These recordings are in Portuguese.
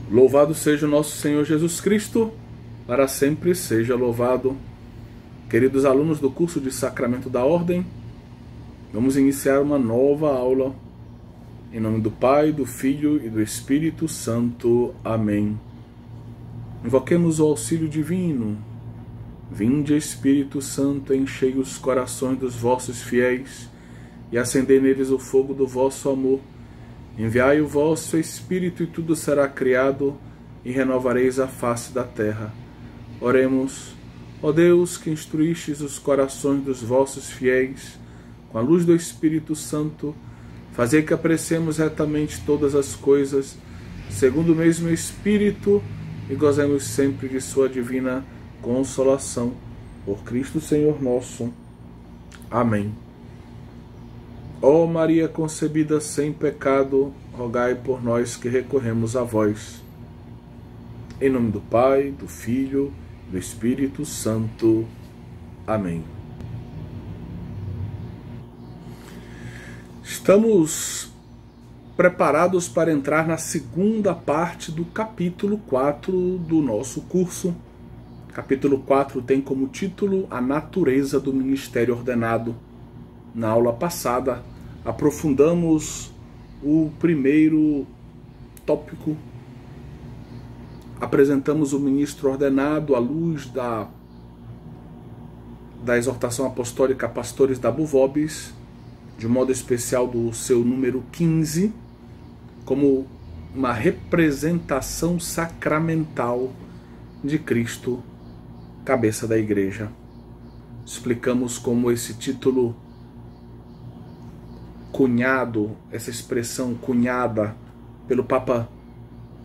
Louvado seja o nosso Senhor Jesus Cristo, para sempre seja louvado. Queridos alunos do curso de Sacramento da Ordem, vamos iniciar uma nova aula. Em nome do Pai, do Filho e do Espírito Santo. Amém. Invoquemos o auxílio divino. Vinde, Espírito Santo, enchei os corações dos vossos fiéis e acendei neles o fogo do vosso amor. Enviai o vosso Espírito e tudo será criado e renovareis a face da terra. Oremos. Ó Deus, que instruístes os corações dos vossos fiéis com a luz do Espírito Santo, fazei que apreciemos retamente todas as coisas, segundo o mesmo Espírito, e gozemos sempre de sua divina consolação. Por Cristo Senhor nosso. Amém. Ó Maria concebida sem pecado, rogai por nós que recorremos a vós. Em nome do Pai, do Filho e do Espírito Santo. Amém. Estamos preparados para entrar na segunda parte do capítulo 4 do nosso curso. Capítulo 4 tem como título A Natureza do Ministério Ordenado. Na aula passada, aprofundamos o primeiro tópico. Apresentamos o ministro ordenado à luz da exortação apostólica Pastores da Buvobis, de modo especial do seu número 15, como uma representação sacramental de Cristo, cabeça da Igreja. Explicamos como esse título cunhado, essa expressão cunhada pelo Papa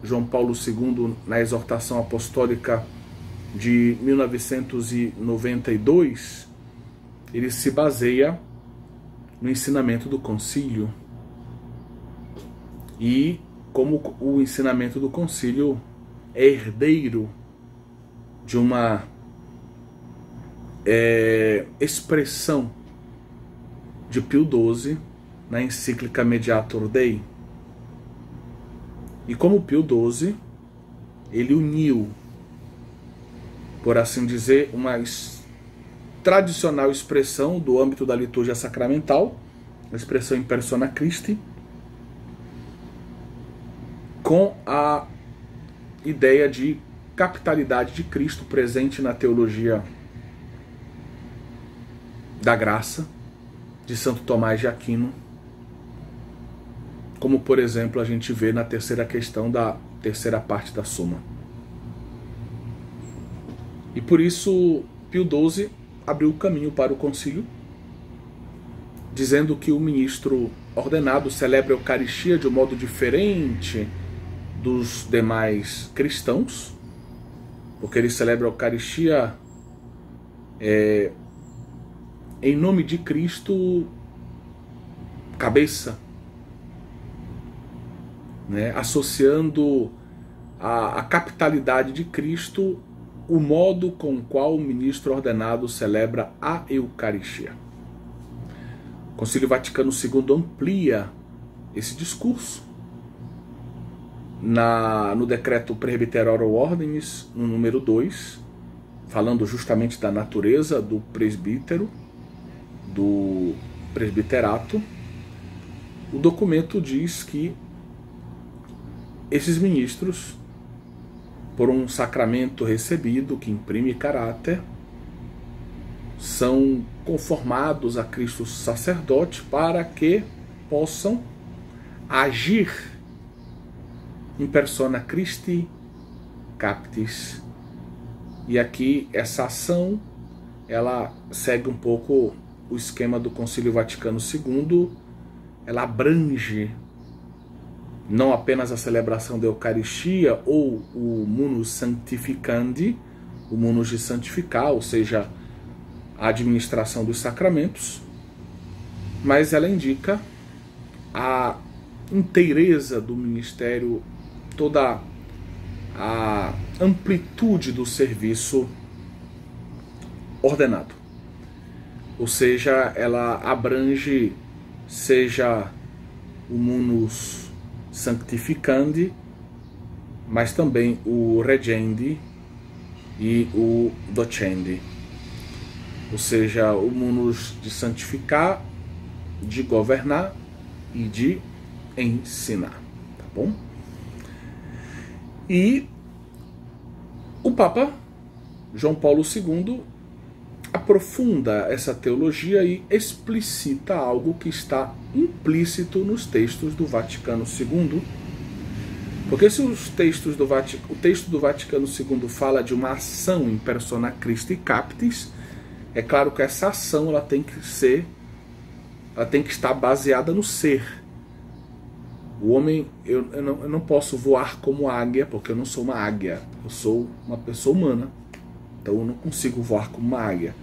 João Paulo II na exortação apostólica de 1992, ele se baseia no ensinamento do concílio. E como o ensinamento do concílio é herdeiro de uma expressão de Pio XII na encíclica Mediator Dei. E como Pio XII, ele uniu, por assim dizer, uma tradicional expressão do âmbito da liturgia sacramental, a expressão in persona Christi, com a ideia de capitalidade de Cristo presente na teologia da graça de Santo Tomás de Aquino, como, por exemplo, a gente vê na terceira questão da terceira parte da Suma. E por isso, Pio XII abriu o caminho para o concílio, dizendo que o ministro ordenado celebra a Eucaristia de um modo diferente dos demais cristãos, porque ele celebra a Eucaristia em nome de Cristo, cabeça, né, associando a capitalidade de Cristo o modo com o qual o ministro ordenado celebra a Eucaristia. O Concílio Vaticano II amplia esse discurso no decreto Presbyterorum Ordinis, no número 2, falando justamente da natureza do presbítero, do presbiterato. O documento diz que esses ministros, por um sacramento recebido que imprime caráter, são conformados a Cristo sacerdote para que possam agir in persona Christi captis. E aqui essa ação, ela segue um pouco o esquema do Concílio Vaticano II, ela abrange não apenas a celebração da Eucaristia ou o munus sanctificandi, o munus de santificar, ou seja, a administração dos sacramentos, mas ela indica a inteireza do ministério, toda a amplitude do serviço ordenado. Ou seja, ela abrange, seja o munus sanctificandi, mas também o regendi e o docendi, ou seja, o munus de santificar, de governar e de ensinar, tá bom? E o Papa João Paulo II aprofunda essa teologia e explicita algo que está implícito nos textos do Vaticano II. Porque se o texto do Vaticano II fala de uma ação in persona Christi captis, é claro que essa ação ela tem que estar baseada no ser. O homem, eu não posso voar como águia, porque eu não sou uma águia, eu sou uma pessoa humana. Então eu não consigo voar como uma águia.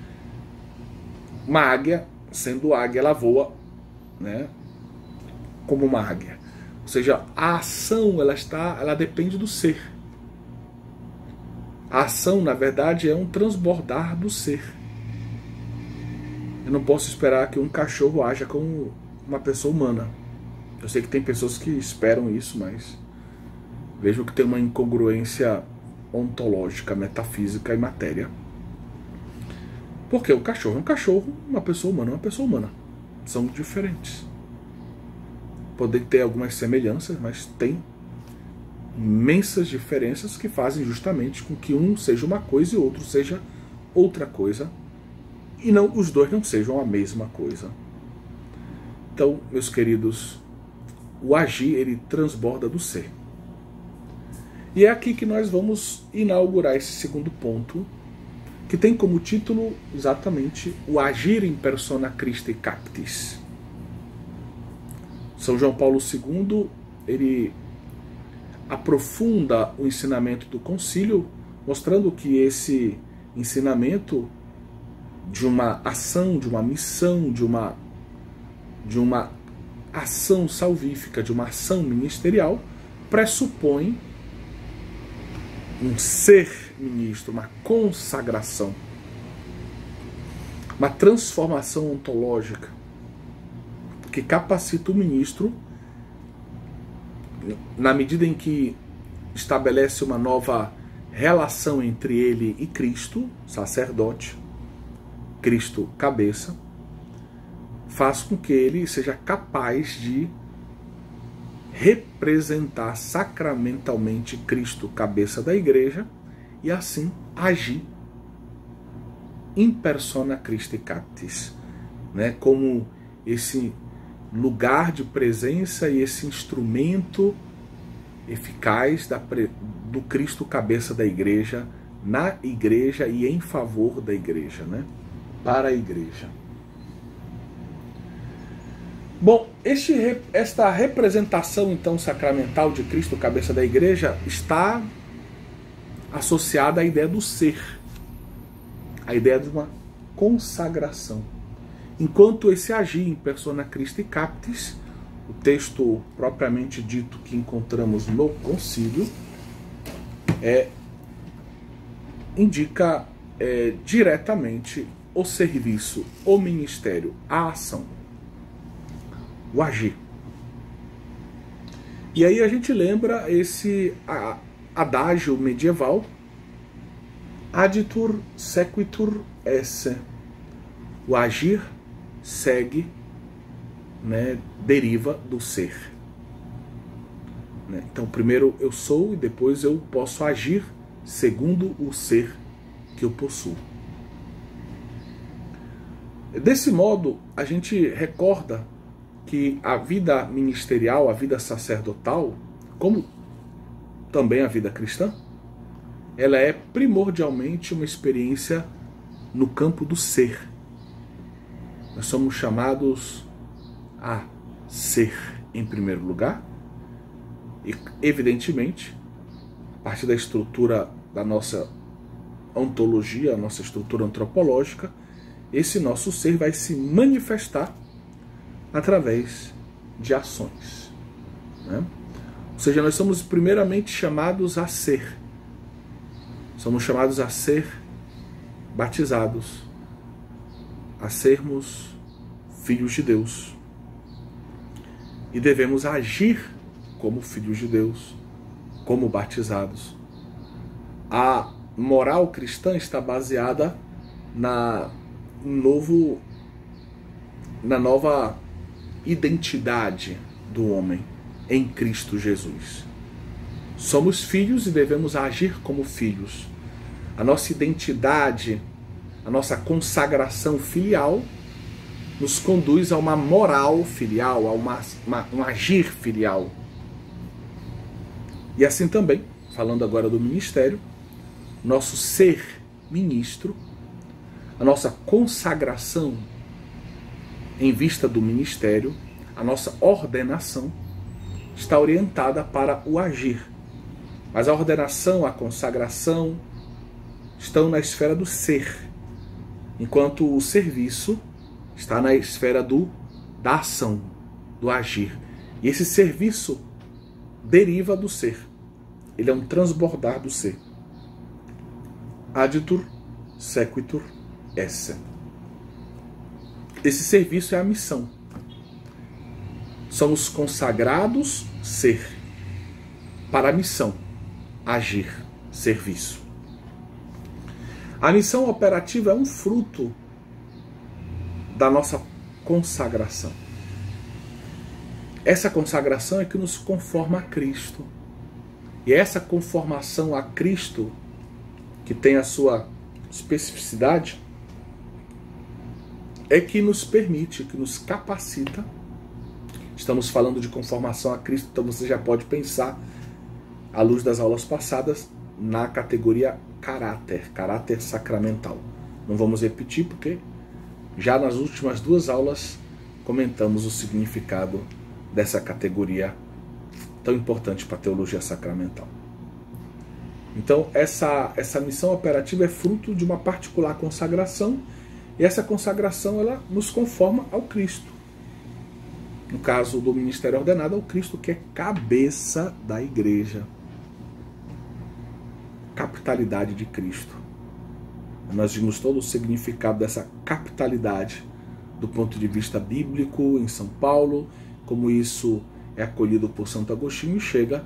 Uma águia, sendo águia, ela voa, né, como uma águia. Ou seja, a ação ela depende do ser. A ação, na verdade, é um transbordar do ser. Eu não posso esperar que um cachorro haja como uma pessoa humana. Eu sei que tem pessoas que esperam isso, mas vejo que tem uma incongruência ontológica, metafísica e matéria. Porque o cachorro é um cachorro, uma pessoa humana é uma pessoa humana. São diferentes. Podem ter algumas semelhanças, mas tem imensas diferenças que fazem justamente com que um seja uma coisa e o outro seja outra coisa. E não, os dois não sejam a mesma coisa. Então, meus queridos, o agir, ele transborda do ser. E é aqui que nós vamos inaugurar esse segundo ponto, que tem como título exatamente o agir in persona Christi captis. São João Paulo II, ele aprofunda o ensinamento do concílio, mostrando que esse ensinamento de uma ação, de uma missão, de uma ação salvífica, de uma ação ministerial, pressupõe um ser ministro, uma consagração, uma transformação ontológica que capacita o ministro, na medida em que estabelece uma nova relação entre ele e Cristo, sacerdote, Cristo cabeça, faz com que ele seja capaz de representar sacramentalmente Cristo, cabeça da igreja, e assim agir in persona Christi captis, né, como esse lugar de presença e esse instrumento eficaz do Cristo, cabeça da igreja, na igreja e em favor da igreja, né, para a igreja. Bom, esta representação então sacramental de Cristo, cabeça da igreja, está associada à ideia do ser, à ideia de uma consagração. Enquanto esse agir in persona Christi captis, o texto propriamente dito que encontramos no concílio, indica diretamente o serviço, o ministério, a ação, o agir. E aí a gente lembra esse adágio medieval, aditur sequitur esse, o agir segue, né, deriva do ser. Né? Então primeiro eu sou e depois eu posso agir segundo o ser que eu possuo. Desse modo, a gente recorda que a vida ministerial, a vida sacerdotal, como também a vida cristã, ela é primordialmente uma experiência no campo do ser. Nós somos chamados a ser em primeiro lugar, e evidentemente, a partir da estrutura da nossa ontologia, a nossa estrutura antropológica, esse nosso ser vai se manifestar através de ações, né? Ou seja, nós somos primeiramente chamados a ser. Somos chamados a ser batizados, a sermos filhos de Deus. E devemos agir como filhos de Deus, como batizados. A moral cristã está baseada na nova identidade do homem em Cristo Jesus. Somos filhos e devemos agir como filhos. A nossa identidade, a nossa consagração filial nos conduz a uma moral filial, a um agir filial. E assim também, falando agora do ministério, nosso ser ministro, a nossa consagração em vista do ministério, a nossa ordenação está orientada para o agir. Mas a ordenação, a consagração estão na esfera do ser, enquanto o serviço está na esfera da ação, do agir. E esse serviço deriva do ser. Ele é um transbordar do ser. Aditur sequitur esse. Esse serviço é a missão. Somos consagrados ser para a missão, agir, serviço. A missão operativa é um fruto da nossa consagração. Essa consagração é que nos conforma a Cristo. E essa conformação a Cristo, que tem a sua especificidade, é que nos permite, que nos capacita. Estamos falando de conformação a Cristo, então você já pode pensar, à luz das aulas passadas, na categoria caráter sacramental. Não vamos repetir porque já nas últimas 2 aulas comentamos o significado dessa categoria tão importante para a teologia sacramental. Então essa missão operativa é fruto de uma particular consagração, e essa consagração ela nos conforma ao Cristo. No caso do ministério ordenado, ao Cristo que é cabeça da igreja. Capitalidade de Cristo. Nós vimos todo o significado dessa capitalidade do ponto de vista bíblico em São Paulo, como isso é acolhido por Santo Agostinho e chega,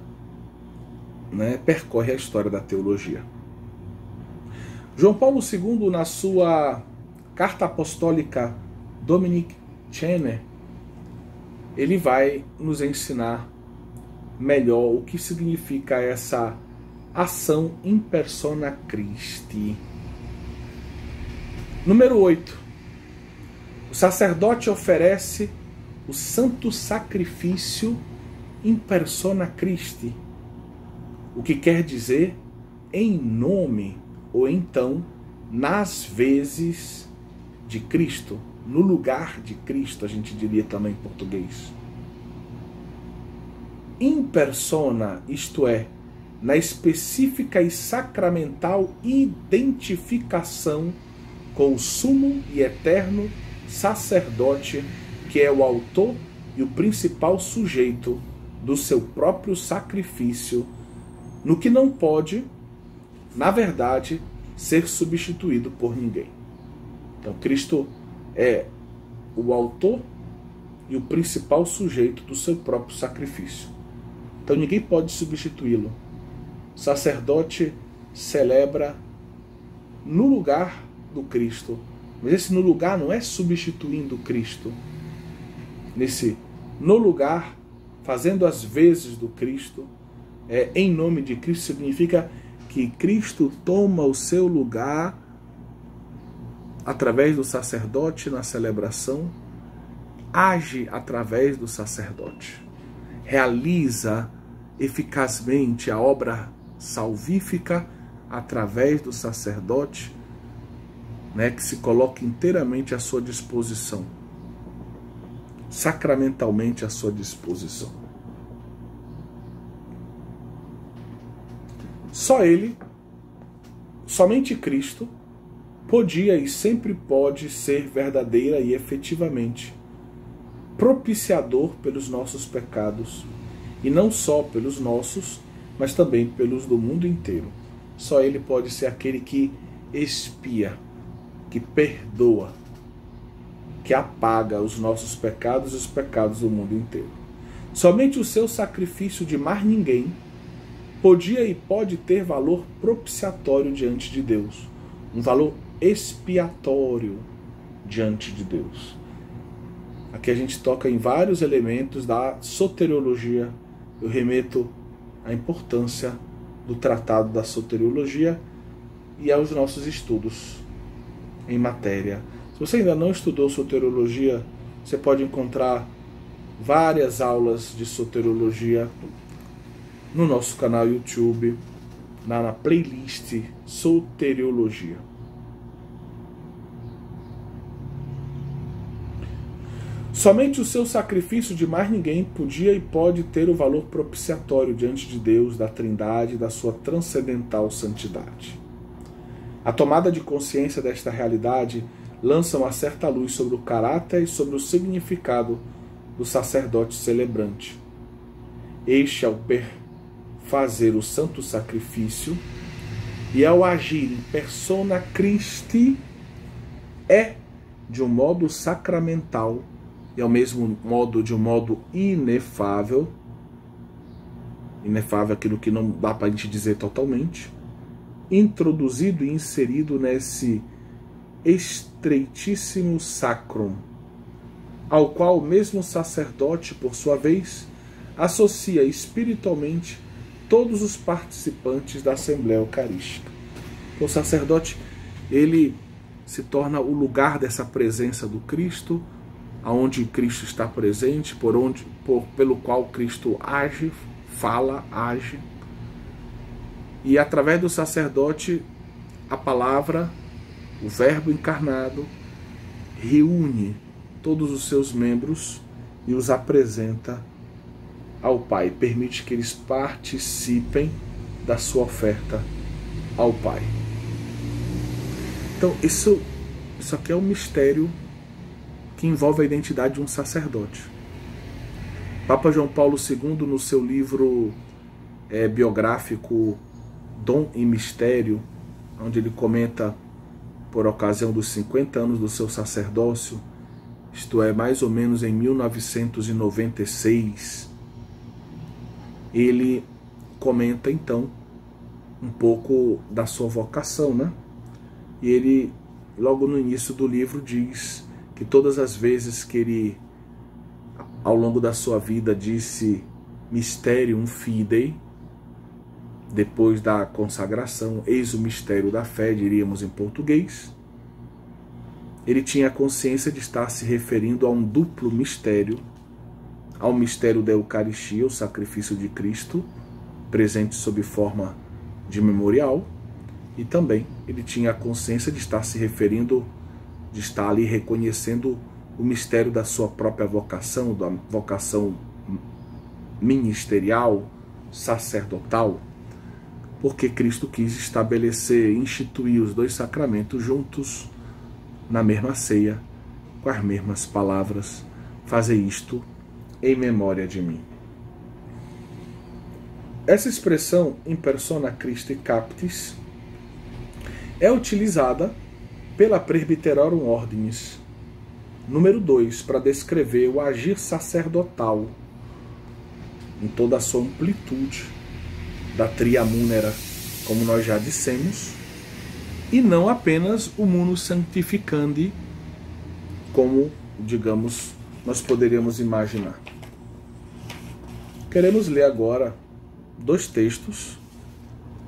percorre a história da teologia. João Paulo II, na sua carta apostólica Dominic Cene, ele vai nos ensinar melhor o que significa essa ação in persona Christi. Número 8. O sacerdote oferece o santo sacrifício in persona Christi, o que quer dizer em nome, ou então nas vezes de Cristo, no lugar de Cristo, a gente diria também em português. In persona, isto é, na específica e sacramental identificação com o sumo e eterno sacerdote, que é o autor e o principal sujeito do seu próprio sacrifício, no que não pode, na verdade, ser substituído por ninguém. Então, Cristo é o autor e o principal sujeito do seu próprio sacrifício. Então, ninguém pode substituí-lo. O sacerdote celebra no lugar do Cristo, mas esse no lugar não é substituindo Cristo. Nesse no lugar, fazendo as vezes do Cristo, em nome de Cristo, significa que Cristo toma o seu lugar através do sacerdote na celebração, age através do sacerdote, realiza eficazmente a obra salvífica através do sacerdote, que se coloca inteiramente à sua disposição, sacramentalmente à sua disposição. Só ele, somente Cristo, podia e sempre pode ser verdadeira e efetivamente propiciador pelos nossos pecados, e não só pelos nossos, mas também pelos do mundo inteiro. Só ele pode ser aquele que expia, que perdoa, que apaga os nossos pecados e os pecados do mundo inteiro. Somente o seu sacrifício de mais ninguém podia e pode ter valor propiciatório diante de Deus, um valor expiatório diante de Deus. Aqui a gente toca em vários elementos da soteriologia. Eu remeto à importância do tratado da soteriologia e aos nossos estudos em matéria. Se você ainda não estudou soteriologia, você pode encontrar várias aulas de soteriologia no nosso canal YouTube, na playlist Soteriologia. Somente o seu sacrifício de mais ninguém podia e pode ter o valor propiciatório diante de Deus, da Trindade e da sua transcendental santidade. A tomada de consciência desta realidade lança uma certa luz sobre o caráter e sobre o significado do sacerdote celebrante. Este, ao fazer o santo sacrifício e ao agir em persona Christi, é, de um modo sacramental e ao mesmo modo, de um modo inefável, aquilo que não dá para a gente dizer totalmente, introduzido e inserido nesse estreitíssimo sacrum, ao qual o mesmo sacerdote, por sua vez, associa espiritualmente todos os participantes da Assembleia Eucarística. O sacerdote, ele se torna o lugar dessa presença do Cristo, aonde Cristo está presente, pelo qual Cristo age, fala, age. E através do sacerdote, a palavra, o Verbo encarnado, reúne todos os seus membros e os apresenta ao Pai, permite que eles participem da sua oferta ao Pai. Então, isso aqui é um mistério que envolve a identidade de um sacerdote. Papa João Paulo II, no seu livro biográfico Dom e Mistério, onde ele comenta, por ocasião dos 50 anos do seu sacerdócio, isto é, mais ou menos em 1996, ele comenta então um pouco da sua vocação, né? E ele, logo no início do livro, diz que todas as vezes que ele, ao longo da sua vida, disse Mysterium Fidei, depois da consagração, eis o mistério da fé, diríamos em português, ele tinha a consciência de estar se referindo a um duplo mistério, ao mistério da Eucaristia, o sacrifício de Cristo, presente sob forma de memorial, e também ele tinha a consciência de estar se referindo, de estar ali reconhecendo o mistério da sua própria vocação, da vocação ministerial, sacerdotal, porque Cristo quis estabelecer, instituir os dois sacramentos juntos, na mesma ceia, com as mesmas palavras, fazer isto em memória de mim. Essa expressão, in persona Christi captis, é utilizada pela Presbyterorum Ordinis, número 2, para descrever o agir sacerdotal em toda a sua amplitude da tria munera, como nós já dissemos, e não apenas o munus sanctificandi, como, digamos, nós poderíamos imaginar. Queremos ler agora dois textos,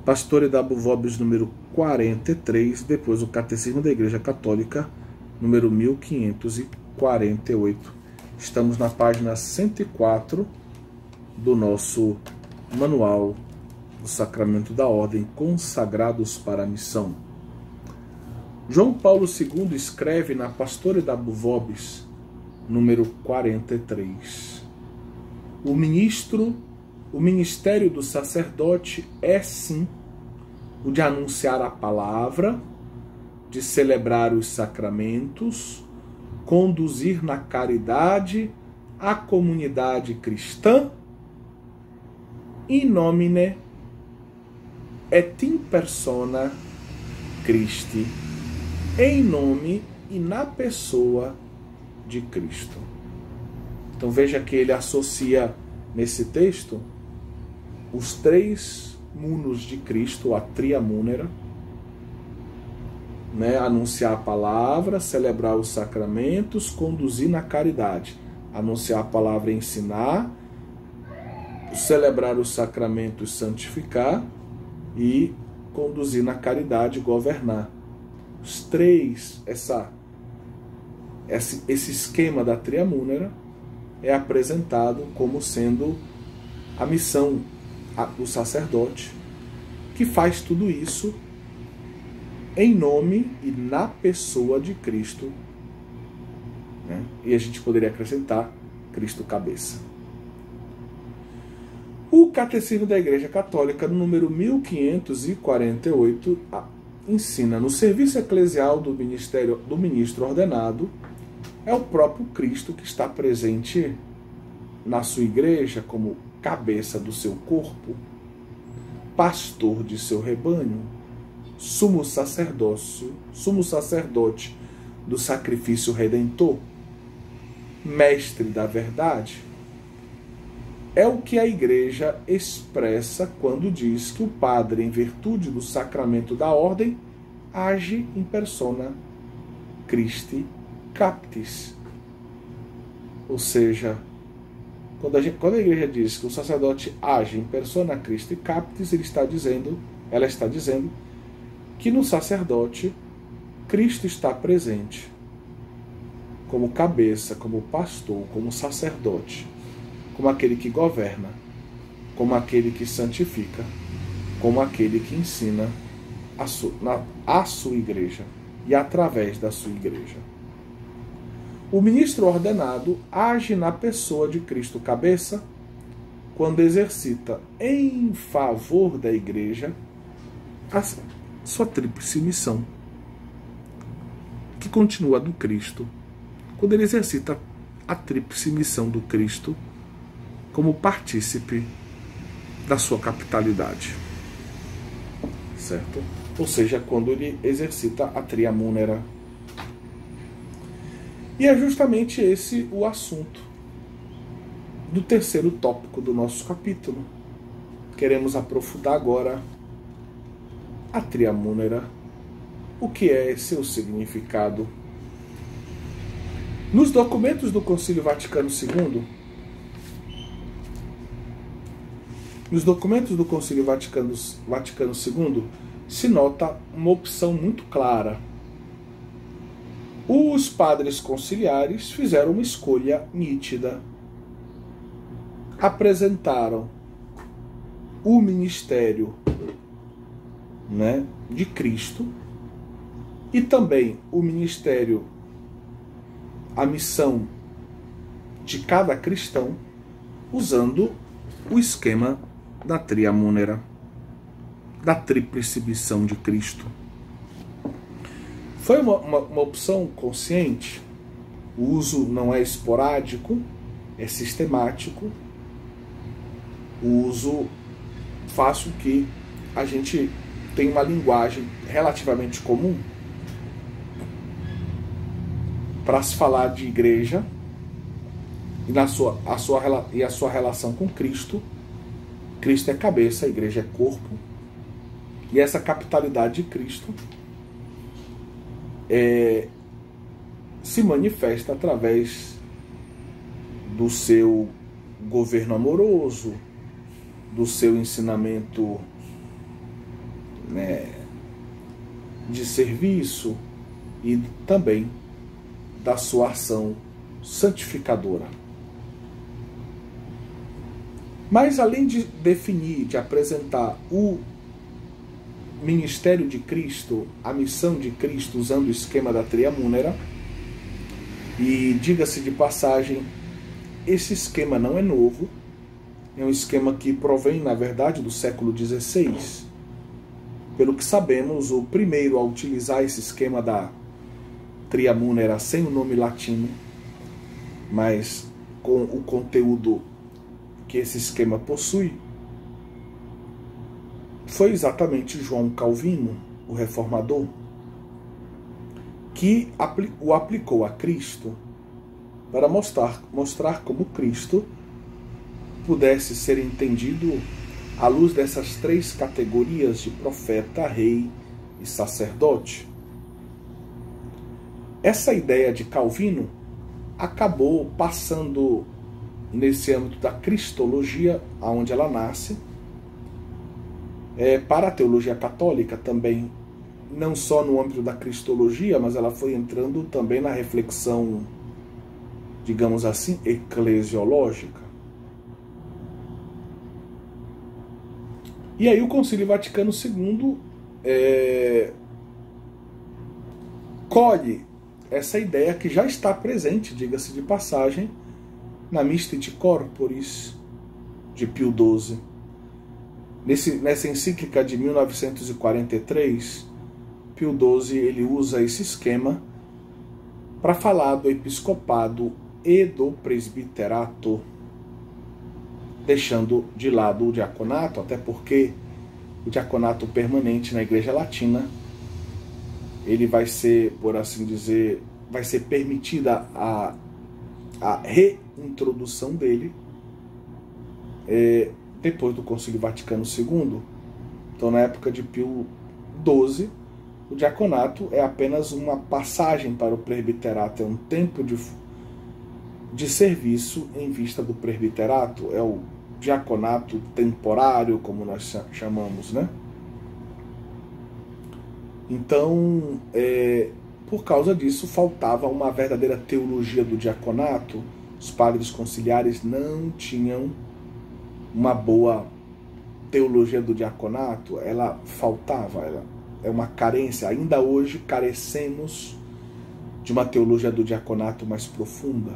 Pastore Dabo Vobis, número 43, depois o Catecismo da Igreja Católica, número 1548. Estamos na página 104 do nosso Manual do Sacramento da Ordem, Consagrados para a Missão. João Paulo II escreve na Pastore Dabo Vobis, número 43. O ministério do sacerdote é, sim, o de anunciar a palavra, de celebrar os sacramentos, conduzir na caridade a comunidade cristã, in nomine et in persona Christi, em nome e na pessoa de Cristo. Então veja que ele associa nesse texto os três munus de Cristo, a triamúnera, né? Anunciar a palavra, celebrar os sacramentos, conduzir na caridade. Anunciar a palavra, ensinar, celebrar os sacramentos, santificar e conduzir na caridade, governar. Os três, esse esquema da triamúnera é apresentado como sendo a missão do sacerdote, que faz tudo isso em nome e na pessoa de Cristo, né? E a gente poderia acrescentar Cristo cabeça. O Catecismo da Igreja Católica, no número 1548, ensina: no serviço eclesial do ministro ordenado, é o próprio Cristo que está presente na sua igreja como cabeça do seu corpo, pastor de seu rebanho, sumo sacerdote do sacrifício redentor, mestre da verdade. É o que a Igreja expressa quando diz que o padre, em virtude do sacramento da ordem, age in persona Christi captis. Ou seja, quando a Igreja diz que o sacerdote age in persona Christi captis, ela está dizendo que no sacerdote Cristo está presente como cabeça, como pastor, como sacerdote, como aquele que governa, como aquele que santifica, como aquele que ensina a sua igreja e através da sua igreja. O ministro ordenado age na pessoa de Cristo cabeça quando exercita em favor da igreja a sua tríplice missão, que continua do Cristo, quando ele exercita a tríplice missão do Cristo como partícipe da sua capitalidade, certo? Ou seja, quando ele exercita a triamúnera. E é justamente esse o assunto do terceiro tópico do nosso capítulo. Queremos aprofundar agora a triamúnera, o que é seu significado. Nos documentos do Concílio Vaticano II, se nota uma opção muito clara. Os padres conciliares fizeram uma escolha nítida. Apresentaram o ministério, né, de Cristo e também o ministério, a missão de cada cristão, usando o esquema da triamúnera, da tríplice missão de Cristo. Foi uma opção consciente. O uso não é esporádico, é sistemático. O uso faz com que a gente tenha uma linguagem relativamente comum para se falar de igreja e a sua relação com Cristo. Cristo é cabeça, a igreja é corpo. E essa capitalidade de Cristo se manifesta através do seu governo amoroso, do seu ensinamento, né, de serviço e também da sua ação santificadora. Mas além de definir, de apresentar o ministério de Cristo, a missão de Cristo, usando o esquema da triamúnera, e diga-se de passagem, esse esquema não é novo, é um esquema que provém, na verdade, do século XVI. Pelo que sabemos, o primeiro a utilizar esse esquema da triamúnera sem o nome latino, mas com o conteúdo que esse esquema possui, foi exatamente João Calvino, o reformador, que o aplicou a Cristo para mostrar como Cristo pudesse ser entendido à luz dessas três categorias de profeta, rei e sacerdote. Essa ideia de Calvino acabou passando nesse âmbito da cristologia, aonde ela nasce, para a teologia católica também, não só no âmbito da cristologia, mas ela foi entrando também na reflexão, digamos assim, eclesiológica. E aí o Concílio Vaticano II colhe essa ideia que já está presente, diga-se de passagem, na Mystic Corporis de Pio XII. Nessa encíclica de 1943, Pio XII ele usa esse esquema para falar do episcopado e do presbiterato, deixando de lado o diaconato, até porque o diaconato permanente na Igreja Latina, ele vai ser, por assim dizer, vai ser permitida a reintrodução dele depois do Concílio Vaticano II. Então, na época de Pio XII, o diaconato é apenas uma passagem para o presbiterato, é um tempo de serviço em vista do presbiterato, é o diaconato temporário, como nós chamamos, né? Então, por causa disso, faltava uma verdadeira teologia do diaconato. Os padres conciliares não tinham uma boa teologia do diaconato, ela faltava, ela é uma carência. Ainda hoje carecemos de uma teologia do diaconato mais profunda.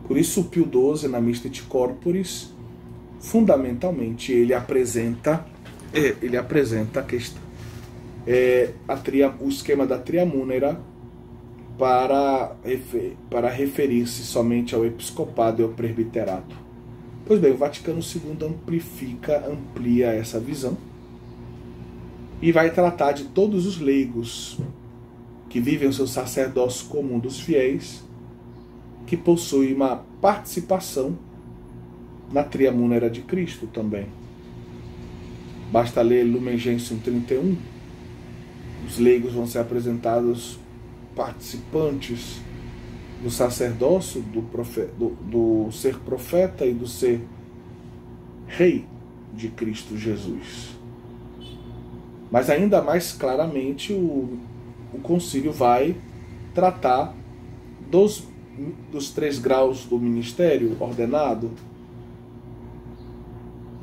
Por isso, o Pio XII, na Mystic Corporis, fundamentalmente, ele apresenta a questão, o esquema da Triamúnera para referir-se somente ao episcopado e ao presbiterato. Pois bem, o Vaticano II amplia essa visão e vai tratar de todos os leigos que vivem o seu sacerdócio comum dos fiéis, que possuem uma participação na Triamúnera de Cristo também. Basta ler Lumen Gentium 31. Os leigos vão ser apresentados participantes do sacerdócio, do ser profeta e do ser rei de Cristo Jesus. Mas ainda mais claramente o concílio vai tratar dos 3 graus do ministério ordenado.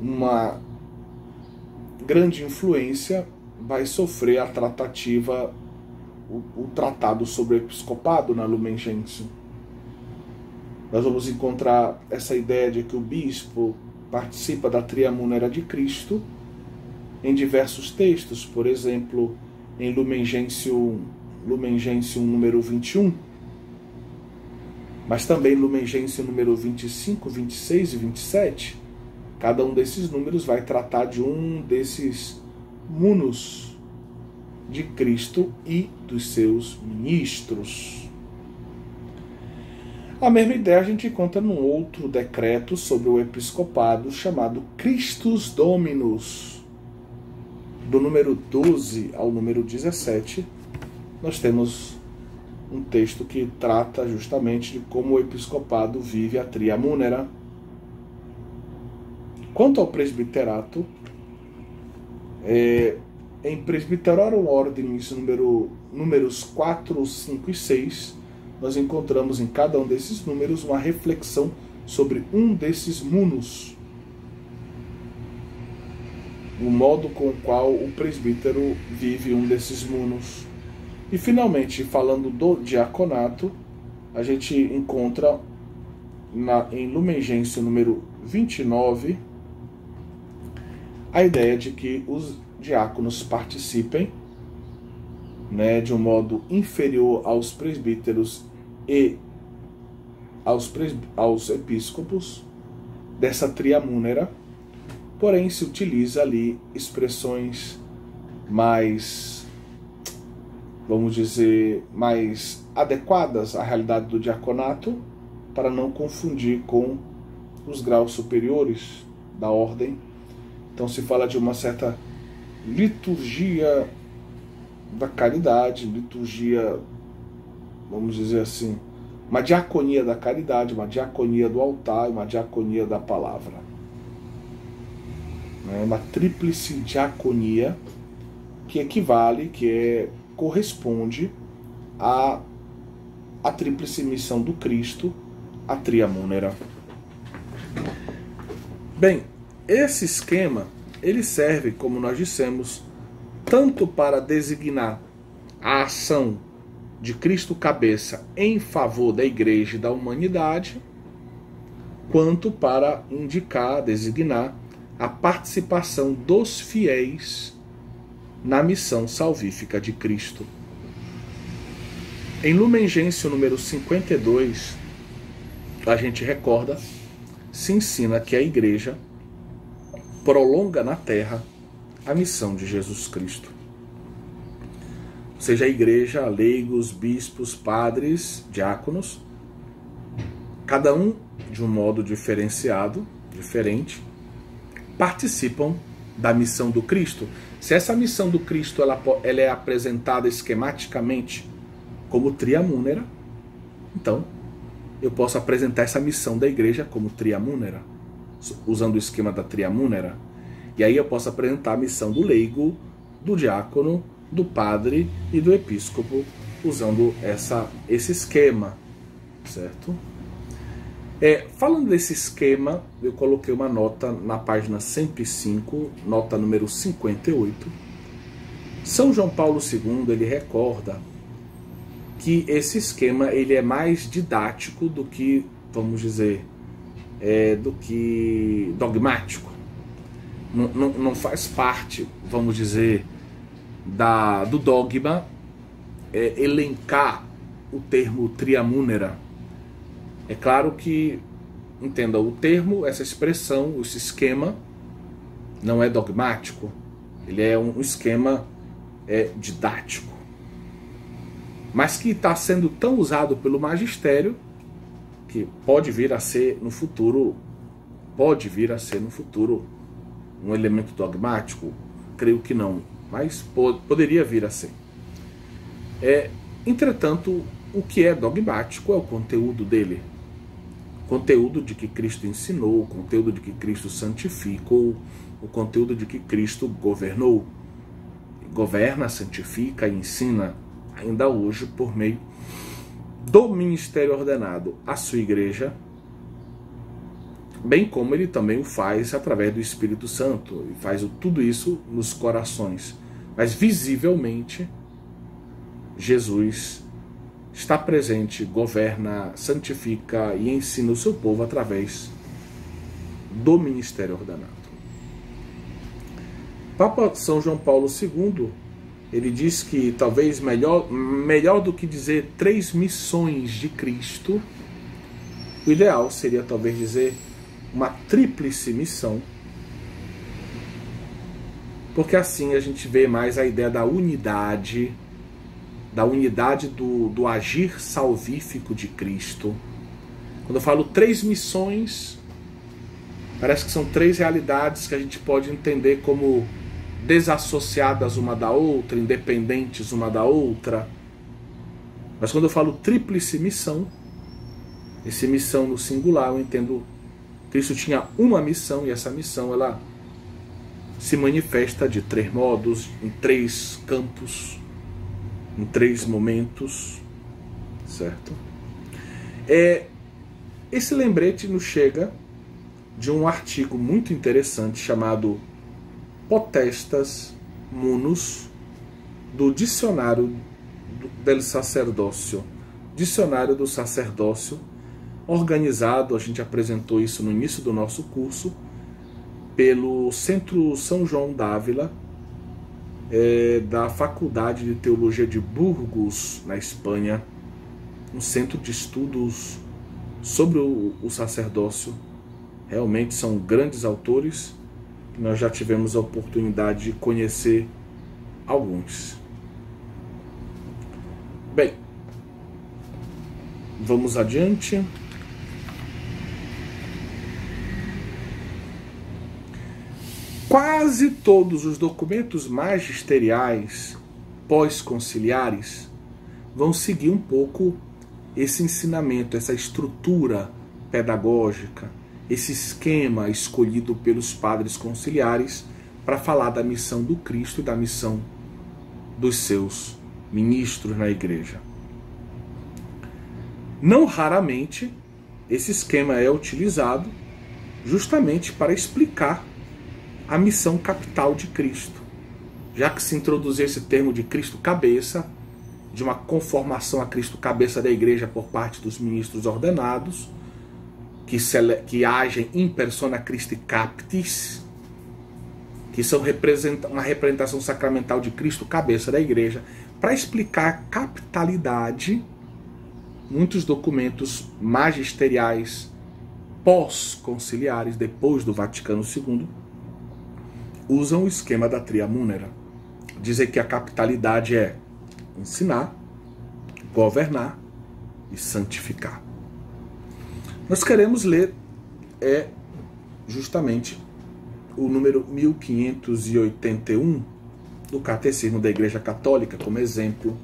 Uma grande influência vai sofrer a tratativa, o tratado sobre o episcopado na Lumen Gentium. Nós vamos encontrar essa ideia de que o bispo participa da Triamúnera de Cristo em diversos textos, por exemplo, em Lumen Gentium número 21, mas também Lumen Gentium número 25, 26 e 27. Cada um desses números vai tratar de um desses munus de Cristo e dos seus ministros. A mesma ideia a gente encontra num outro decreto sobre o episcopado chamado Christus Dominus. Do número 12 ao número 17, nós temos um texto que trata justamente de como o episcopado vive a Triamúnera. Quanto ao presbiterato, em Presbyterorum Ordinis números 4, 5 e 6, nós encontramos em cada um desses números uma reflexão sobre um desses munus, o modo com o qual o presbítero vive um desses munus. E finalmente, falando do diaconato, a gente encontra em Lumen Gentium número 29 a ideia de que os diáconos participem, de um modo inferior aos presbíteros e aos episcopos dessa triamúnera, porém se utiliza ali expressões mais, vamos dizer, mais adequadas à realidade do diaconato, para não confundir com os graus superiores da ordem. Então se fala de uma certa liturgia da caridade, liturgia, vamos dizer assim, uma diaconia da caridade, uma diaconia do altar e uma diaconia da palavra. É uma tríplice diaconia que equivale, corresponde à tríplice missão do Cristo, a Tria Munera. Bem, esse esquema, ele serve, como nós dissemos, tanto para designar a ação de Cristo cabeça em favor da igreja e da humanidade, quanto para indicar, designar a participação dos fiéis na missão salvífica de Cristo. Em Lumen Gentium número 52, a gente recorda, se ensina que a igreja prolonga na terra a missão de Jesus Cristo. Ou seja, a igreja, leigos, bispos, padres, diáconos, cada um de um modo diferenciado, diferente, participam da missão do Cristo. Se essa missão do Cristo ela é apresentada esquematicamente como Tria Munera, então eu posso apresentar essa missão da igreja como Tria Munera, usando o esquema da Tria Munera. E aí eu posso apresentar a missão do leigo, do diácono, do padre e do episcopo, usando esse esquema, certo? Falando desse esquema, eu coloquei uma nota na página 105, nota número 58. São João Paulo II, ele recorda que esse esquema ele é mais didático do que, vamos dizer, do que dogmático. Não faz parte, vamos dizer, do dogma elencar o termo Tria Munera. É claro que, entenda, o termo, essa expressão, esse esquema, não é dogmático. Ele é um esquema didático. Mas que está sendo tão usado pelo magistério, que pode vir a ser no futuro, um elemento dogmático. Creio que não, mas poderia vir a ser. Entretanto, o que é dogmático é o conteúdo dele. Conteúdo de que Cristo ensinou, o conteúdo de que Cristo santificou, o conteúdo de que Cristo governou. Governa, santifica e ensina ainda hoje por meio do ministério ordenado à sua igreja, bem como ele também o faz através do Espírito Santo, e faz tudo isso nos corações. Mas visivelmente, Jesus está presente, governa, santifica e ensina o seu povo através do ministério ordenado. Papa São João Paulo II, ele diz que talvez melhor do que dizer 3 missões de Cristo, o ideal seria talvez dizer uma tríplice missão, porque assim a gente vê mais a ideia da unidade do agir salvífico de Cristo. Quando eu falo 3 missões, parece que são 3 realidades que a gente pode entender como desassociadas uma da outra, independentes uma da outra. Mas quando eu falo tríplice missão, essa missão no singular, eu entendo que Cristo tinha uma missão, e essa missão ela se manifesta de 3 modos, em 3 campos, em 3 momentos, certo? Esse lembrete nos chega de um artigo muito interessante chamado Potestas Munus, do Dicionário del Sacerdócio, Dicionário do Sacerdócio, organizado, a gente apresentou isso no início do nosso curso, pelo Centro São João d'Ávila, da Faculdade de Teologia de Burgos, na Espanha, um centro de estudos sobre o sacerdócio. Realmente são grandes autores, que nós já tivemos a oportunidade de conhecer alguns. Bem, vamos adiante. Quase todos os documentos magisteriais pós-conciliares vão seguir um pouco esse ensinamento, essa estrutura pedagógica, esse esquema escolhido pelos padres conciliares para falar da missão do Cristo e da missão dos seus ministros na igreja. Não raramente, esse esquema é utilizado justamente para explicar a missão capital de Cristo. Já que se introduziu esse termo de Cristo cabeça, de uma conformação a Cristo cabeça da igreja por parte dos ministros ordenados, que agem in persona Christi Captis, que são uma representação sacramental de Cristo cabeça da igreja, para explicar a capitalidade. Muitos documentos magisteriais pós-conciliares, depois do Vaticano II, usam o esquema da Tria Munera. Dizem que a capitalidade é ensinar, governar e santificar. Nós queremos ler justamente o número 1581 do Catecismo da Igreja Católica como exemplo.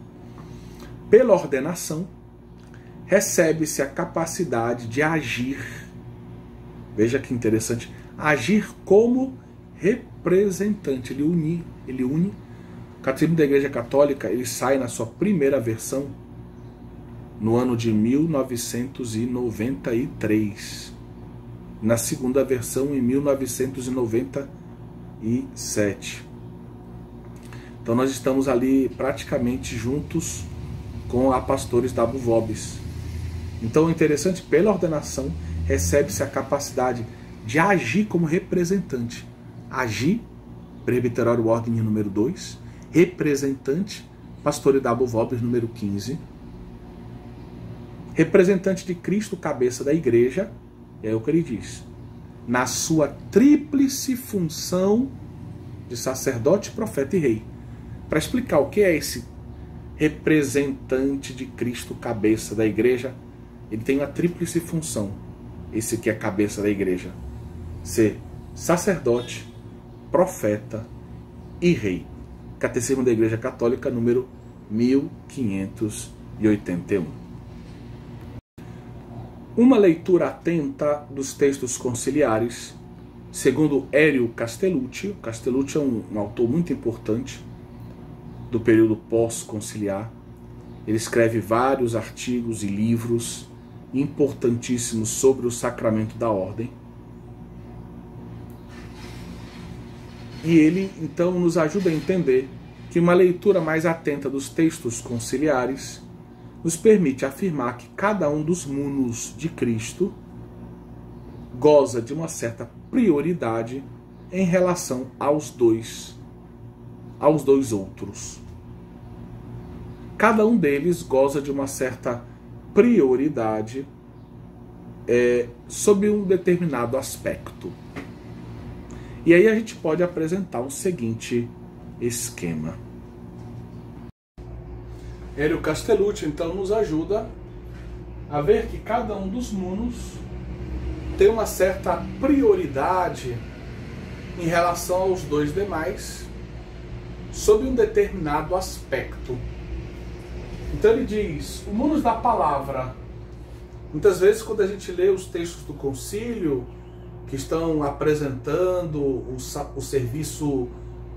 Pela ordenação, recebe-se a capacidade de agir. Veja que interessante. Agir como representante. Ele une. O Catecismo da Igreja Católica, ele sai na sua primeira versão no ano de 1993. Na segunda versão em 1997. Então nós estamos ali praticamente juntos com a Pastores da Vobis. Então é interessante, pela ordenação, recebe-se a capacidade de agir como representante. Agir, Presbiterório Ordem número 2, representante, Pastores da Vobis número 15, representante de Cristo, cabeça da igreja, é o que ele diz, na sua tríplice função de sacerdote, profeta e rei. Para explicar o que é esse representante de Cristo, cabeça da igreja, ele tem uma tríplice função, esse que é a cabeça da igreja, ser sacerdote, profeta e rei. Catecismo da Igreja Católica, número 1581. Uma leitura atenta dos textos conciliares, segundo Hélio Castellucci. O Castellucci é um autor muito importante do período pós-conciliar. Ele escreve vários artigos e livros importantíssimos sobre o sacramento da ordem. E ele, então, nos ajuda a entender que uma leitura mais atenta dos textos conciliares nos permite afirmar que cada um dos munus de Cristo goza de uma certa prioridade em relação aos dois outros. Cada um deles goza de uma certa prioridade sob um determinado aspecto. E aí a gente pode apresentar o seguinte esquema. Hélio Castellucci, então, nos ajuda a ver que cada um dos munus tem uma certa prioridade em relação aos dois demais, sob um determinado aspecto. Então ele diz, o munus da palavra. Muitas vezes, quando a gente lê os textos do concílio, que estão apresentando o serviço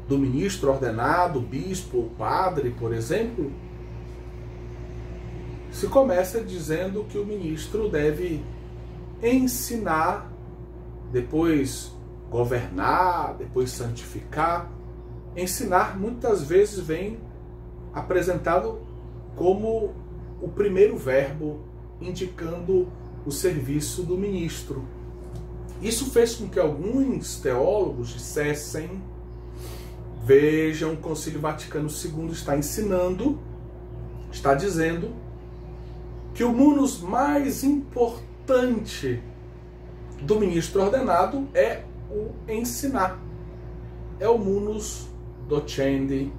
do ministro ordenado, bispo, padre, por exemplo, se começa dizendo que o ministro deve ensinar, depois governar, depois santificar. Ensinar muitas vezes vem apresentado como o primeiro verbo, indicando o serviço do ministro. Isso fez com que alguns teólogos dissessem: vejam, o Concílio Vaticano II está ensinando, está dizendo que o munus mais importante do ministro ordenado é o ensinar. É o munus docendi.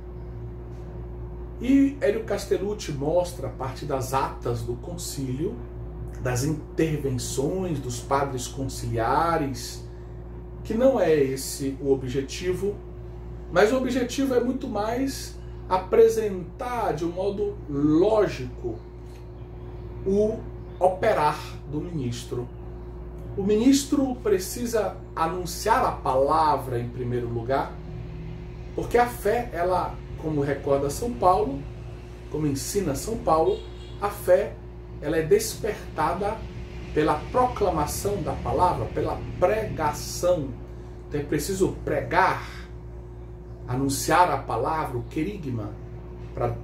E Hélio Castellucci mostra, a partir das atas do concílio, das intervenções dos padres conciliares, que não é esse o objetivo, mas o objetivo é muito mais apresentar de um modo lógico o operar do ministro. O ministro precisa anunciar a palavra em primeiro lugar, porque a fé, ela, como recorda São Paulo, como ensina São Paulo, a fé, ela é despertada pela proclamação da palavra, pela pregação. Então é preciso pregar, anunciar a palavra, o querigma, para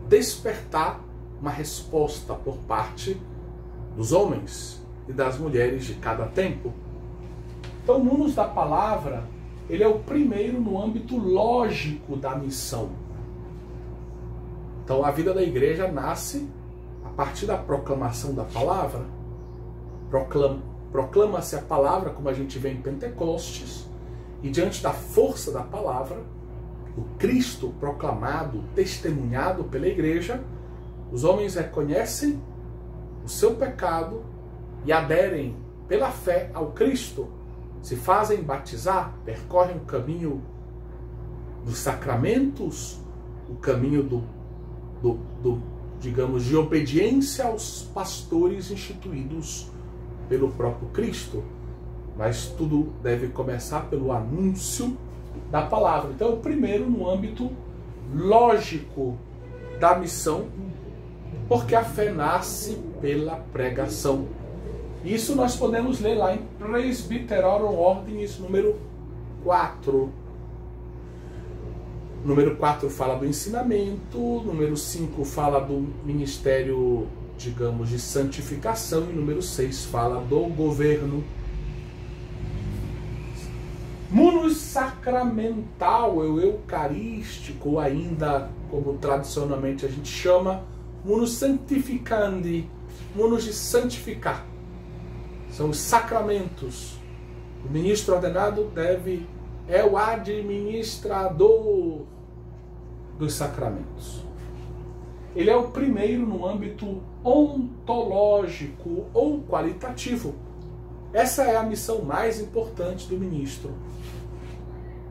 despertar uma resposta por parte dos homens e das mulheres de cada tempo. Então o munus da palavra, ele é o primeiro no âmbito lógico da missão. Então a vida da igreja nasce a partir da proclamação da palavra. Proclama-se a palavra, como a gente vê em Pentecostes, e diante da força da palavra, o Cristo proclamado, testemunhado pela igreja, os homens reconhecem o seu pecado e aderem pela fé ao Cristo, se fazem batizar, percorrem o caminho dos sacramentos, o caminho digamos, de obediência aos pastores instituídos pelo próprio Cristo. Mas tudo deve começar pelo anúncio da palavra. Então, o primeiro no âmbito lógico da missão, porque a fé nasce pela pregação. Isso nós podemos ler lá em Presbyterorum Ordinis, número 4. Número 4 fala do ensinamento, número 5 fala do ministério, digamos, de santificação, e número 6 fala do governo. Munus sacramental, ou eucarístico, ou ainda, como tradicionalmente a gente chama, munus sanctificandi, munus de santificar. São os sacramentos. O ministro ordenado é o administrador dos sacramentos. Ele é o primeiro no âmbito ontológico ou qualitativo. Essa é a missão mais importante do ministro.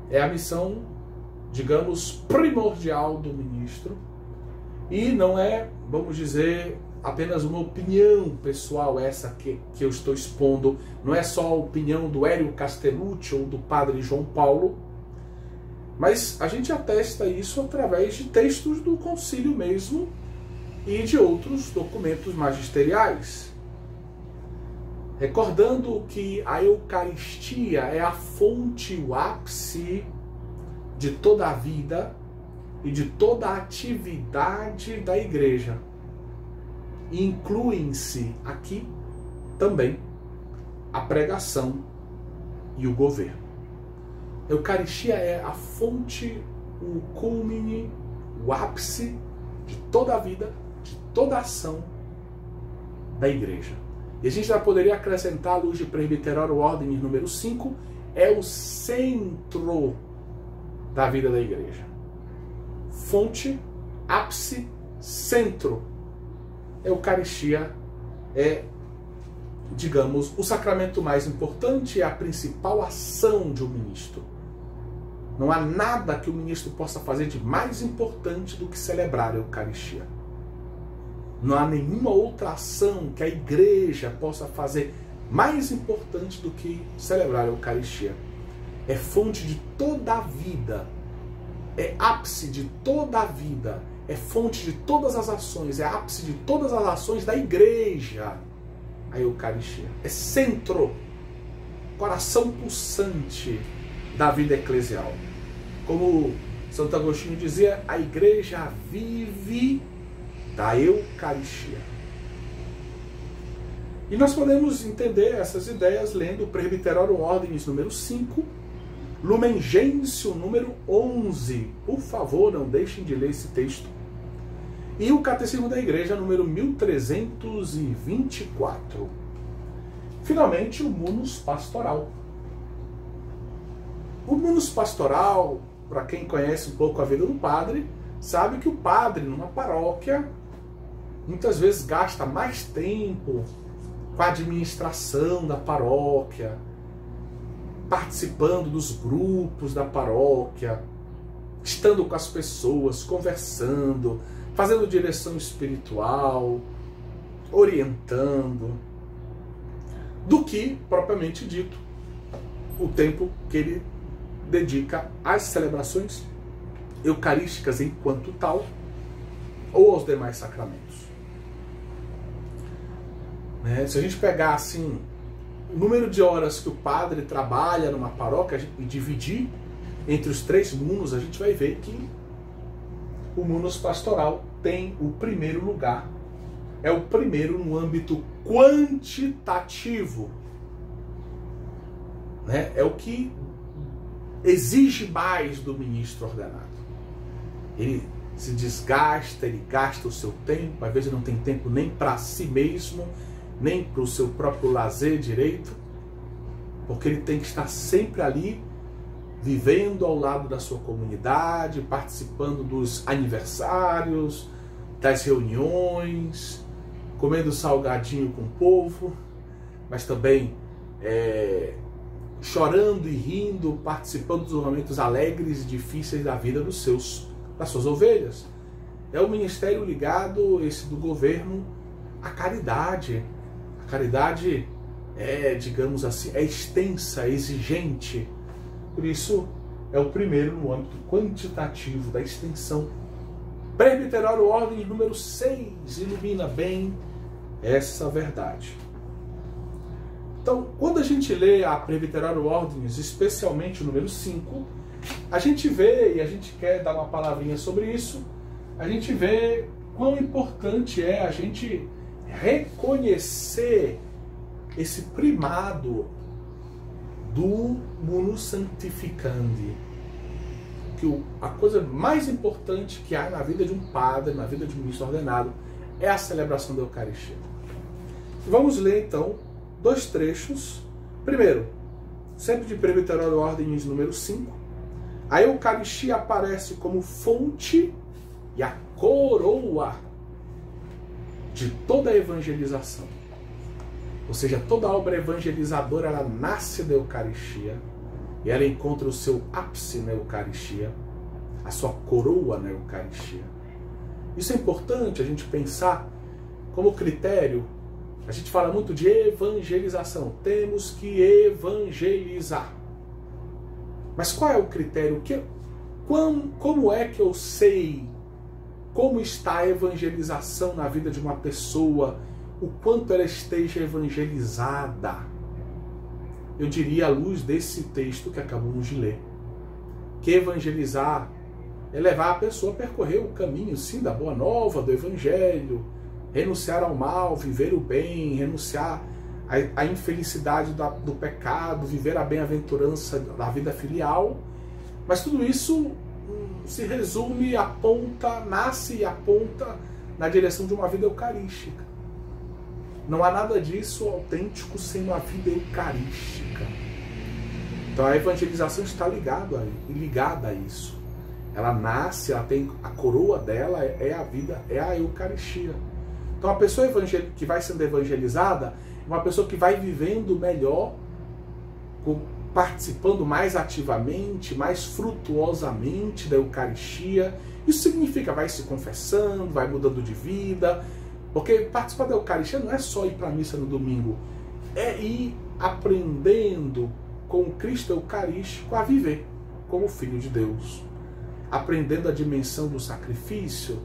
É a missão, digamos, primordial do ministro. E não é, vamos dizer, apenas uma opinião pessoal essa que eu estou expondo. Não é só a opinião do Hélio Castellucci ou do padre João Paulo, mas a gente atesta isso através de textos do concílio mesmo e de outros documentos magisteriais. Recordando que a Eucaristia é a fonte, o ápice de toda a vida e de toda a atividade da igreja. E incluem-se aqui também a pregação e o governo. A Eucaristia é a fonte, o culmine, o ápice de toda a vida, de toda a ação da igreja. E a gente já poderia acrescentar, à luz de Presbyterorum Ordinis número 5, é o centro da vida da igreja. Fonte, ápice, centro. A Eucaristia é, digamos, o sacramento mais importante, é a principal ação de um ministro. Não há nada que o ministro possa fazer de mais importante do que celebrar a Eucaristia. Não há nenhuma outra ação que a igreja possa fazer mais importante do que celebrar a Eucaristia. É fonte de toda a vida, é ápice de toda a vida, é fonte de todas as ações, é ápice de todas as ações da igreja, a Eucaristia. É centro, coração pulsante da vida eclesial. Como Santo Agostinho dizia, a igreja vive da Eucaristia. E nós podemos entender essas ideias lendo o Presbyterorum Ordinis número 5, Lumen Gentium número 11. Por favor, não deixem de ler esse texto. E o Catecismo da Igreja número 1324. Finalmente, o munus pastoral. O munus pastoral, para quem conhece um pouco a vida do padre, sabe que o padre, numa paróquia, muitas vezes gasta mais tempo com a administração da paróquia, participando dos grupos da paróquia, estando com as pessoas, conversando, fazendo direção espiritual, orientando, do que, propriamente dito, o tempo que ele dedica às celebrações eucarísticas enquanto tal, ou aos demais sacramentos. Se a gente pegar assim o número de horas que o padre trabalha numa paróquia e dividir entre os 3 munus, a gente vai ver que o munus pastoral tem o primeiro lugar. É o primeiro no âmbito quantitativo. É o que exige mais do ministro ordenado. Ele se desgasta, ele gasta o seu tempo, às vezes não tem tempo nem para si mesmo, nem para o seu próprio lazer direito, porque ele tem que estar sempre ali, vivendo ao lado da sua comunidade, participando dos aniversários, das reuniões, comendo salgadinho com o povo, mas também chorando e rindo, participando dos momentos alegres e difíceis da vida das suas ovelhas. É um ministério ligado, esse do governo, à caridade. A caridade digamos assim, é extensa, é exigente. Por isso, é o primeiro no âmbito quantitativo da extensão. Presbiterório Ordem número 6 ilumina bem essa verdade. Então, quando a gente lê a Presbiterório Ordens, especialmente o número 5, a gente vê, e a gente quer dar uma palavrinha sobre isso, a gente vê quão importante é a gente reconhecer esse primado do munus sanctificandi, que a coisa mais importante que há na vida de um padre, na vida de um ministro ordenado, é a celebração da Eucaristia. Vamos ler então 2 trechos. Primeiro, sempre de Presbiterório Ordens número 5, a Eucaristia aparece como fonte e a coroa de toda a evangelização. Ou seja, toda obra evangelizadora, ela nasce da Eucaristia e ela encontra o seu ápice na Eucaristia, a sua coroa na Eucaristia. Isso é importante a gente pensar como critério. A gente fala muito de evangelização, temos que evangelizar. Mas qual é o critério? Como é que eu sei como está a evangelização na vida de uma pessoa, o quanto ela esteja evangelizada? Eu diria, à luz desse texto que acabamos de ler, que evangelizar é levar a pessoa a percorrer o caminho, sim, da boa nova, do evangelho, renunciar ao mal, viver o bem, renunciar à infelicidade do pecado, viver a bem-aventurança da vida filial. Mas tudo isso se resume, nasce e aponta na direção de uma vida eucarística. Não há nada disso autêntico sem uma vida eucarística. Então a evangelização está ligada a isso. Ela nasce, ela tem a coroa dela, é a vida, é a Eucaristia. Então a pessoa que vai sendo evangelizada é uma pessoa que vai vivendo melhor, participando mais ativamente, mais frutuosamente da Eucaristia. Isso significa vai se confessando, vai mudando de vida. Porque participar da Eucaristia não é só ir para a missa no domingo, é ir aprendendo com o Cristo Eucarístico a viver como Filho de Deus. Aprendendo a dimensão do sacrifício,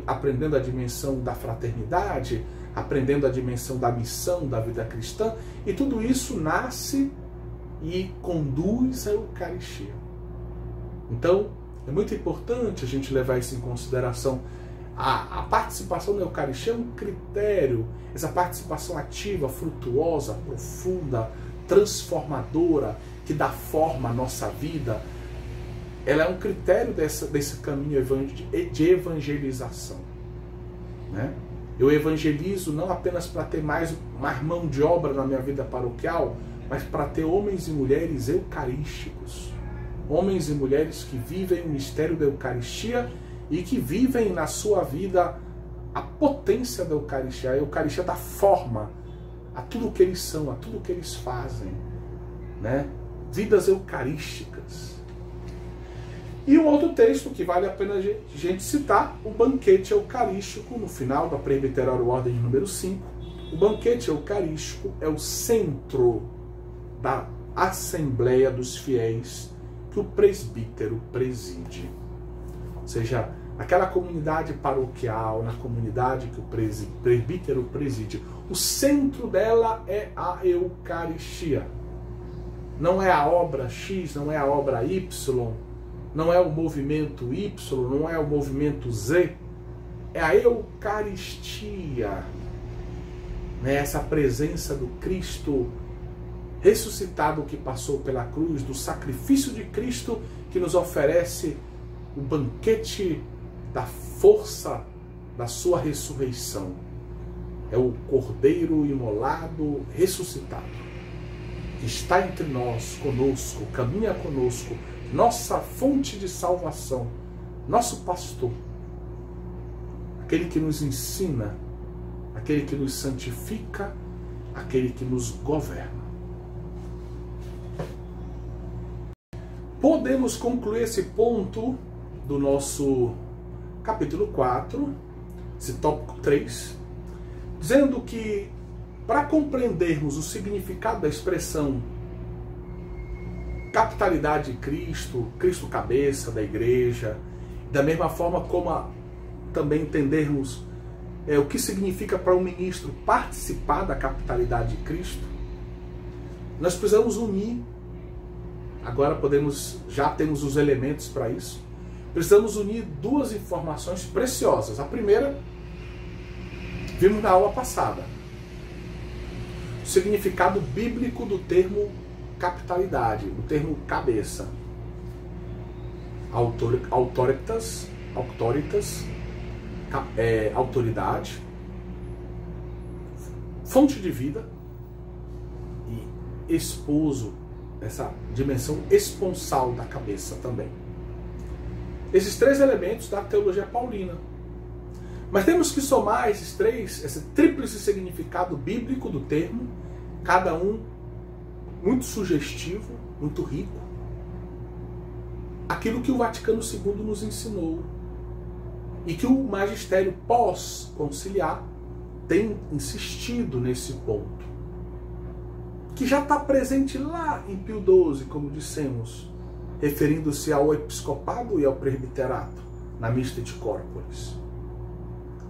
aprendendo a dimensão da fraternidade, aprendendo a dimensão da missão da vida cristã. E tudo isso nasce e conduz à Eucaristia. Então, é muito importante a gente levar isso em consideração. A participação na Eucaristia é um critério, essa participação ativa, frutuosa, profunda, transformadora, que dá forma à nossa vida, ela é um critério desse caminho de evangelização. Né? Eu evangelizo não apenas para ter mais mão de obra na minha vida paroquial, mas para ter homens e mulheres eucarísticos. Homens e mulheres que vivem o mistério da Eucaristia e que vivem na sua vida a potência da Eucaristia. A Eucaristia dá forma a tudo que eles são, a tudo que eles fazem. Né? vidas eucarísticas. E um outro texto que vale a pena a gente citar, o banquete eucarístico, no final da Presbiteral Ordem número 5. O banquete eucarístico é o centro da Assembleia dos Fiéis que o presbítero preside. Ou seja, aquela comunidade paroquial, na comunidade que o presbítero preside, o centro dela é a Eucaristia. Não é a obra X, não é a obra Y, não é o movimento Y, não é o movimento Z, é a Eucaristia. Essa presença do Cristo ressuscitado que passou pela cruz, do sacrifício de Cristo que nos oferece o banquete da força da sua ressurreição. É o Cordeiro imolado, ressuscitado, que está entre nós, conosco, caminha conosco, nossa fonte de salvação, nosso pastor, aquele que nos ensina, aquele que nos santifica, aquele que nos governa. Podemos concluir esse ponto do nosso capítulo 4, esse tópico 3, dizendo que para compreendermos o significado da expressão capitalidade de Cristo, Cristo cabeça da igreja, da mesma forma como também entendermos o que significa para um ministro participar da capitalidade de Cristo, nós precisamos unir. Agora já temos os elementos para isso. Precisamos unir duas informações preciosas. A primeira, vimos na aula passada, o significado bíblico do termo capitalidade, do termo cabeça. Autoritas, autoridade, fonte de vida e esposo, essa dimensão esponsal da cabeça também. Esses três elementos da teologia paulina. Mas temos que somar esse tríplice significado bíblico do termo, cada um muito sugestivo, muito rico, aquilo que o Vaticano II nos ensinou e que o magistério pós-conciliar tem insistido nesse ponto, que já está presente lá em Pio XII, como dissemos, referindo-se ao episcopado e ao presbiterato, na Mista de Corporis.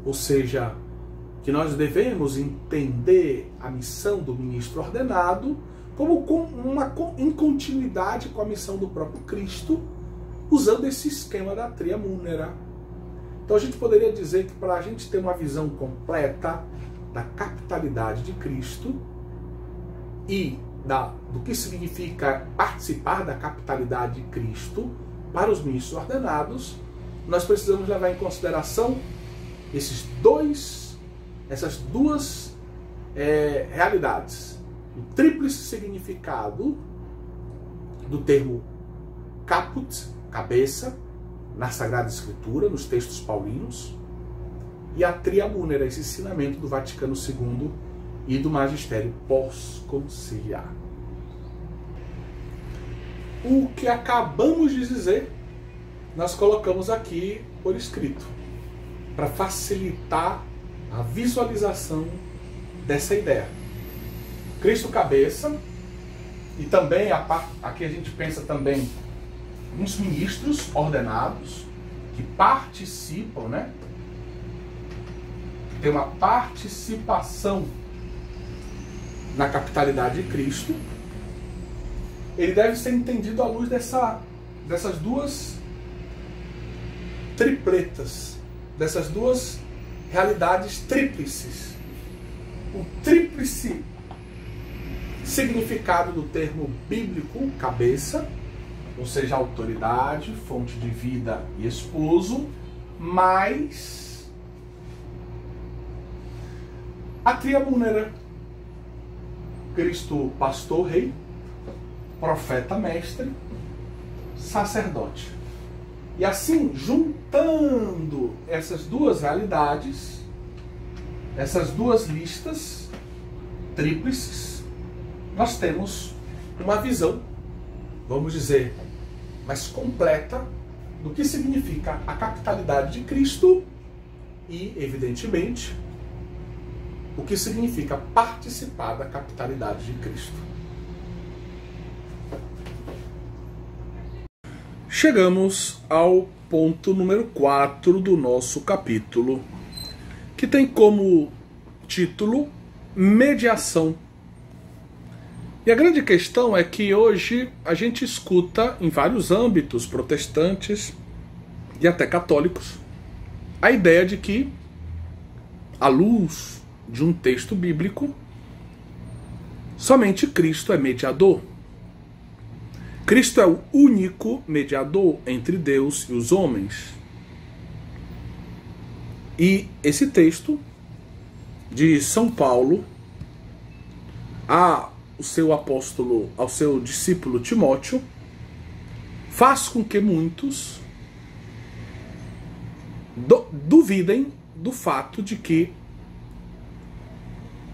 Ou seja, que nós devemos entender a missão do ministro ordenado como em continuidade com a missão do próprio Cristo, usando esse esquema da tria munera. Então a gente poderia dizer que para a gente ter uma visão completa da capitalidade de Cristo e do que significa participar da capitalidade de Cristo para os ministros ordenados, nós precisamos levar em consideração essas duas realidades. O tríplice significado do termo caput, cabeça, na Sagrada Escritura, nos textos paulinos, e a tria munera, esse ensinamento do Vaticano II e do magistério pós-conciliar. O que acabamos de dizer, nós colocamos aqui por escrito, para facilitar a visualização dessa ideia. Cristo cabeça, e também aqui a gente pensa também uns ministros ordenados que participam, né? Tem uma participação na capitalidade de Cristo. Ele deve ser entendido à luz dessas duas tripletas, dessas duas realidades tríplices. O tríplice significado do termo bíblico cabeça, ou seja, autoridade, fonte de vida e esposo, mais a tria munera, Cristo pastor, rei, profeta, mestre, sacerdote. E assim, juntando essas duas realidades, essas duas listas tríplices, nós temos uma visão vamos dizer, mais completa do que significa a capitalidade de Cristo e, evidentemente, o que significa participar da capitalidade de Cristo. Chegamos ao ponto número 4 do nosso capítulo, que tem como título Mediação. E a grande questão é que hoje a gente escuta em vários âmbitos, protestantes e até católicos, a ideia de que, à luz de um texto bíblico, somente Cristo é mediador. Cristo é o único mediador entre Deus e os homens. E esse texto de São Paulo ao seu discípulo Timóteo faz com que muitos duvidem do fato de que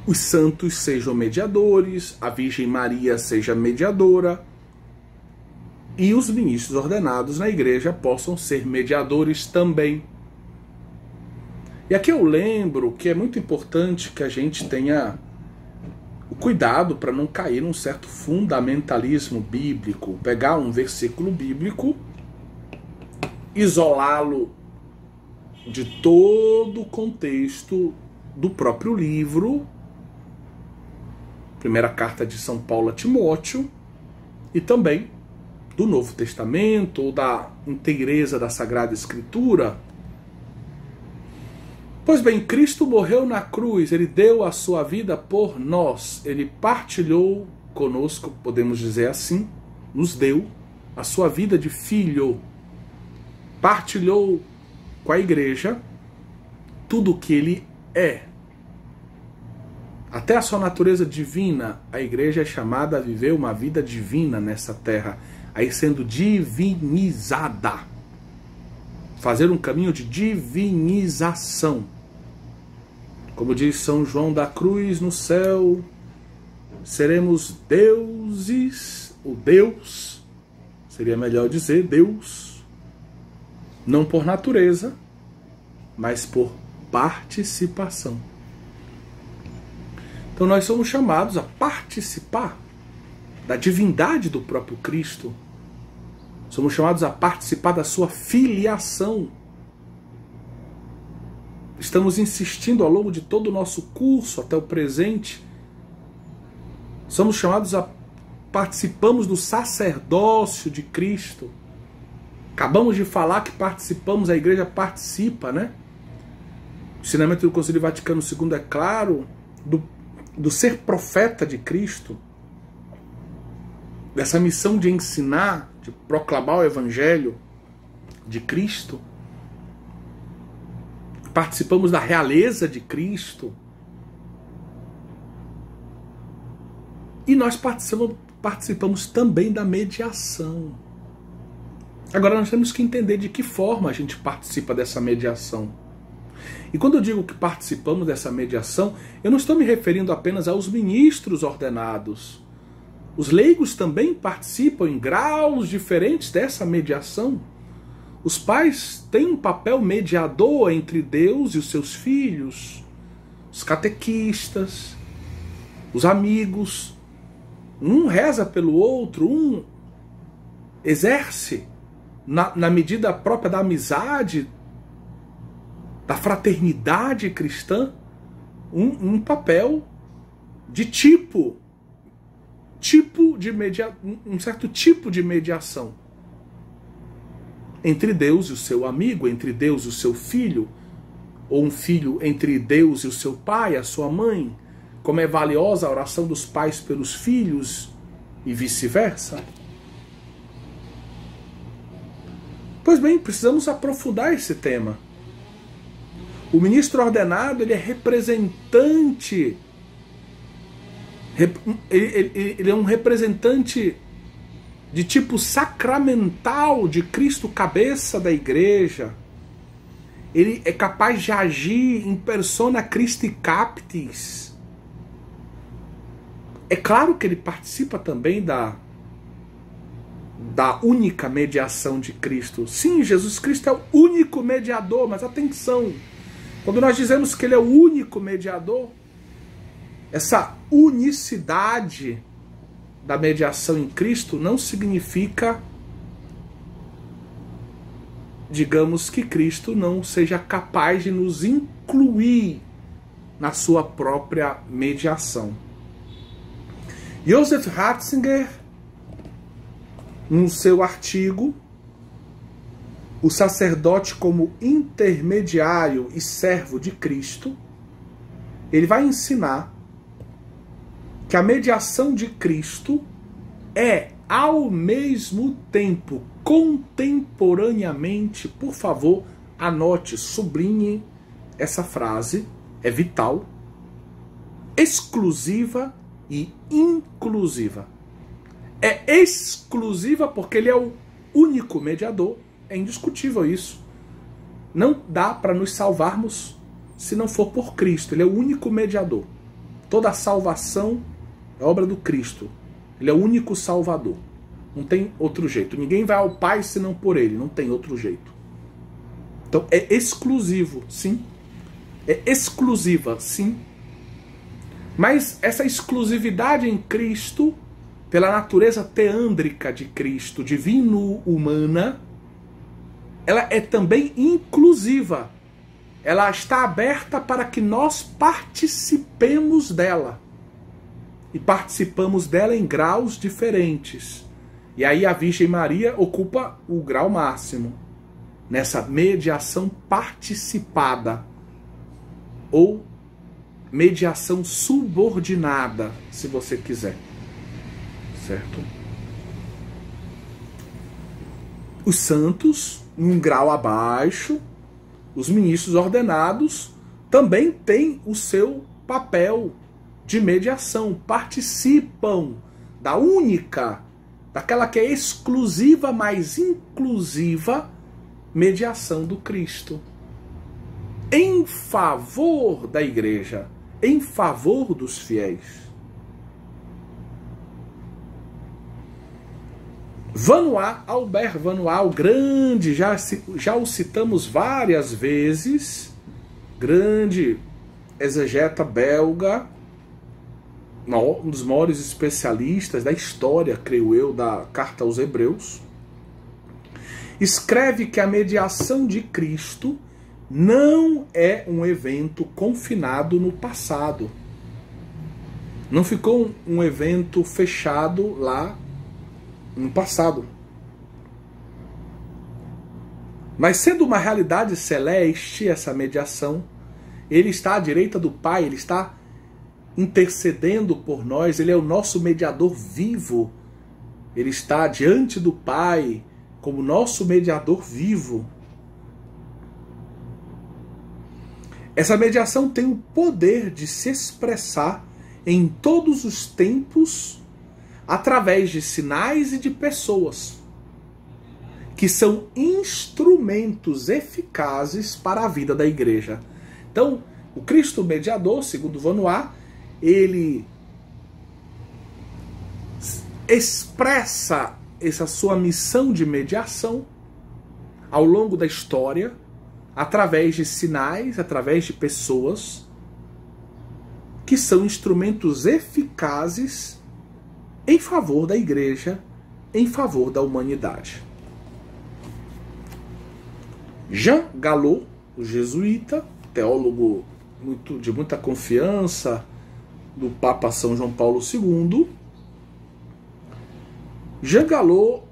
os santos sejam mediadores, a Virgem Maria seja mediadora e os ministros ordenados na igreja possam ser mediadores também. E aqui eu lembro que é muito importante que a gente tenha o cuidado para não cair num certo fundamentalismo bíblico, pegar um versículo bíblico, isolá-lo de todo o contexto do próprio livro, primeira carta de São Paulo a Timóteo, e também do Novo Testamento, ou da inteireza da Sagrada Escritura. Pois bem, Cristo morreu na cruz, ele deu a sua vida por nós, ele partilhou conosco, podemos dizer assim, nos deu a sua vida de filho, partilhou com a igreja tudo o que ele é. Até a sua natureza divina, a igreja é chamada a viver uma vida divina nessa terra, aí sendo divinizada. Fazer um caminho de divinização. Como diz São João da Cruz, no céu seremos deuses, o Deus, seria melhor dizer Deus, não por natureza, mas por participação. Então nós somos chamados a participar da divindade do próprio Cristo. Somos chamados a participar da sua filiação. Estamos insistindo ao longo de todo o nosso curso, até o presente. Somos chamados a participamos do sacerdócio de Cristo. Acabamos de falar que participamos, a igreja participa, né? O ensinamento do Concílio Vaticano II é claro, do ser profeta de Cristo, dessa missão de ensinar, de proclamar o Evangelho de Cristo. Participamos da realeza de Cristo. E nós participamos também da mediação. Agora nós temos que entender de que forma a gente participa dessa mediação. E quando eu digo que participamos dessa mediação, eu não estou me referindo apenas aos ministros ordenados. Os leigos também participam em graus diferentes dessa mediação. Os pais têm um papel mediador entre Deus e os seus filhos. Os catequistas, os amigos. Um reza pelo outro, um exerce, na medida própria da amizade, da fraternidade cristã, um papel de um certo tipo de mediação entre Deus e o seu amigo, entre Deus e o seu filho, ou um filho entre Deus e o seu pai, a sua mãe, como é valiosa a oração dos pais pelos filhos e vice-versa. Pois bem, precisamos aprofundar esse tema. O ministro ordenado, ele é representante, ele é um representante de tipo sacramental de Cristo, cabeça da igreja. Ele é capaz de agir em persona Christi Captis. É claro que ele participa também da única mediação de Cristo. Sim, Jesus Cristo é o único mediador, mas atenção, quando nós dizemos que ele é o único mediador, essa unicidade da mediação em Cristo não significa, digamos, que Cristo não seja capaz de nos incluir na sua própria mediação. Joseph Ratzinger, no seu artigo O Sacerdote como Intermediário e Servo de Cristo, ele vai ensinar que a mediação de Cristo é, ao mesmo tempo, contemporaneamente, por favor, anote, sublinhe essa frase, é vital, exclusiva e inclusiva. É exclusiva porque ele é o único mediador, é indiscutível isso. Não dá para nos salvarmos se não for por Cristo, ele é o único mediador. Toda a salvação é obra do Cristo, ele é o único salvador. Não tem outro jeito. Ninguém vai ao Pai senão por ele, não tem outro jeito. Então é exclusivo, sim. É exclusiva, sim. Mas essa exclusividade em Cristo, pela natureza teândrica de Cristo, divino-humana, ela é também inclusiva. Ela está aberta para que nós participemos dela. E participamos dela em graus diferentes. E aí a Virgem Maria ocupa o grau máximo, nessa mediação participada, ou mediação subordinada, se você quiser. Certo? Os santos, num grau abaixo, os ministros ordenados, também têm o seu papel de mediação, participam da única, daquela que é exclusiva, mas inclusiva, mediação do Cristo. Em favor da igreja, em favor dos fiéis. Vanois, Albert Vanois, o grande, já o citamos várias vezes, grande exegeta belga, um dos maiores especialistas da história, creio eu, da Carta aos Hebreus, escreve que a mediação de Cristo não é um evento confinado no passado. Não ficou um evento fechado lá no passado. Mas sendo uma realidade celeste, essa mediação, ele está à direita do Pai, ele está intercedendo por nós, ele é o nosso mediador vivo. Ele está diante do Pai como nosso mediador vivo. Essa mediação tem o poder de se expressar em todos os tempos através de sinais e de pessoas, que são instrumentos eficazes para a vida da igreja. Então, o Cristo mediador, segundo Vanois, ele expressa essa sua missão de mediação ao longo da história, através de sinais, através de pessoas, que são instrumentos eficazes em favor da igreja, em favor da humanidade. Jean Galot, o jesuíta, teólogo de muita confiança do Papa São João Paulo II, Jean Galot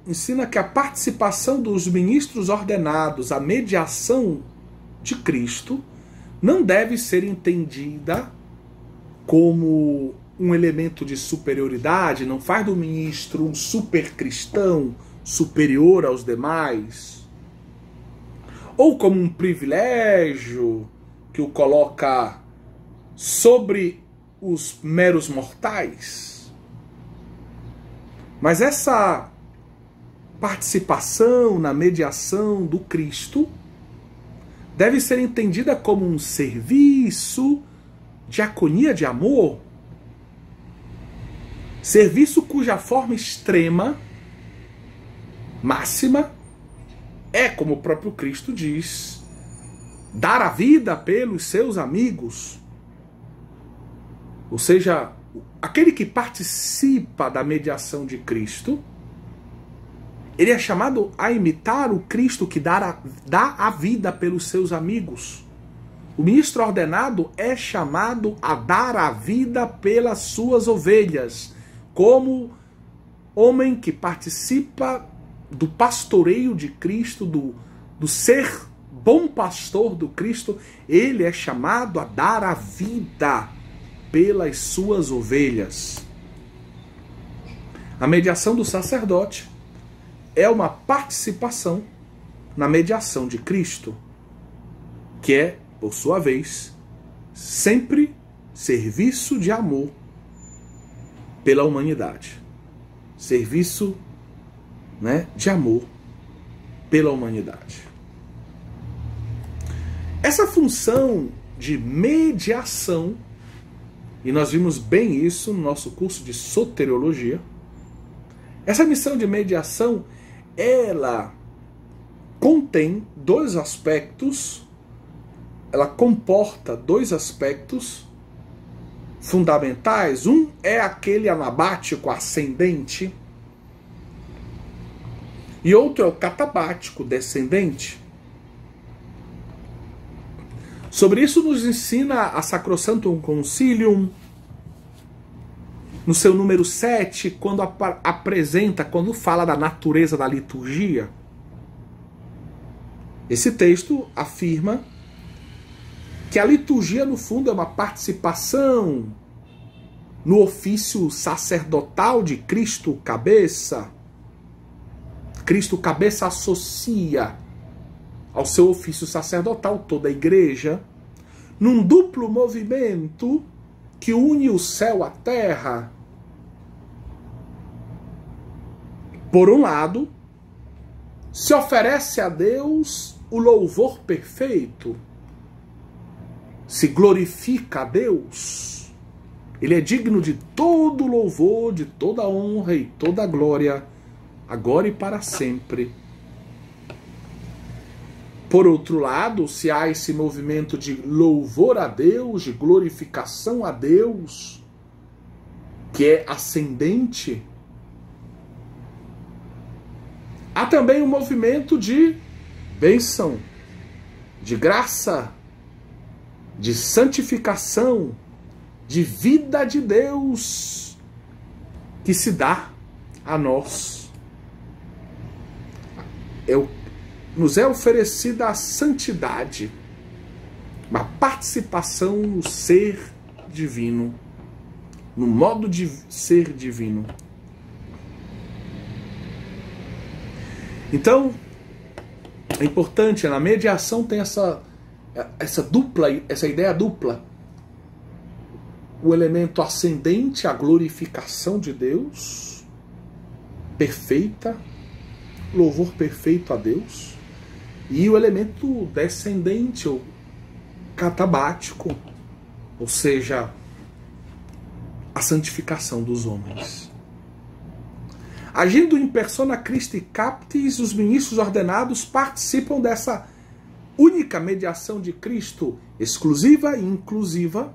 ensina que a participação dos ministros ordenados à mediação de Cristo não deve ser entendida como um elemento de superioridade, não faz do ministro um supercristão superior aos demais, ou como um privilégio que o coloca sobre os meros mortais. Mas essa participação na mediação do Cristo deve ser entendida como um serviço, diaconia de amor, serviço cuja forma extrema máxima é, como o próprio Cristo diz, dar a vida pelos seus amigos. Ou seja, aquele que participa da mediação de Cristo, ele é chamado a imitar o Cristo que dá a vida pelos seus amigos. O ministro ordenado é chamado a dar a vida pelas suas ovelhas, como homem que participa do pastoreio de Cristo, do ser bom pastor do Cristo. Ele é chamado a dar a vida pelas suas ovelhas. A mediação do sacerdote é uma participação na mediação de Cristo, que é, por sua vez, sempre serviço de amor pela humanidade. Serviço, de amor pela humanidade. Essa função de mediação, e nós vimos bem isso no nosso curso de soteriologia, essa missão de mediação, ela contém dois aspectos, ela comporta dois aspectos fundamentais. Um é aquele anabático ascendente e outro é o catabático descendente. Sobre isso nos ensina a Sacrosanctum Concilium, no seu número 7, quando quando fala da natureza da liturgia. Esse texto afirma que a liturgia, no fundo, é uma participação no ofício sacerdotal de Cristo cabeça. Cristo cabeça associa ao seu ofício sacerdotal toda a igreja, num duplo movimento que une o céu à terra. Por um lado, se oferece a Deus o louvor perfeito, se glorifica a Deus, ele é digno de todo louvor, de toda honra e toda glória, agora e para sempre. Por outro lado, se há esse movimento de louvor a Deus, de glorificação a Deus, que é ascendente, há também um movimento de bênção, de graça, de santificação, de vida de Deus, que se dá a nós. Nos é oferecida a santidade, uma participação no ser divino, no modo de ser divino. Então, é importante, na mediação tem essa ideia dupla. O elemento ascendente, a glorificação de Deus, perfeita, louvor perfeito a Deus, e o elemento descendente, ou catabático, ou seja, a santificação dos homens. Agindo in persona Christi Captis, os ministros ordenados participam dessa única mediação de Cristo, exclusiva e inclusiva,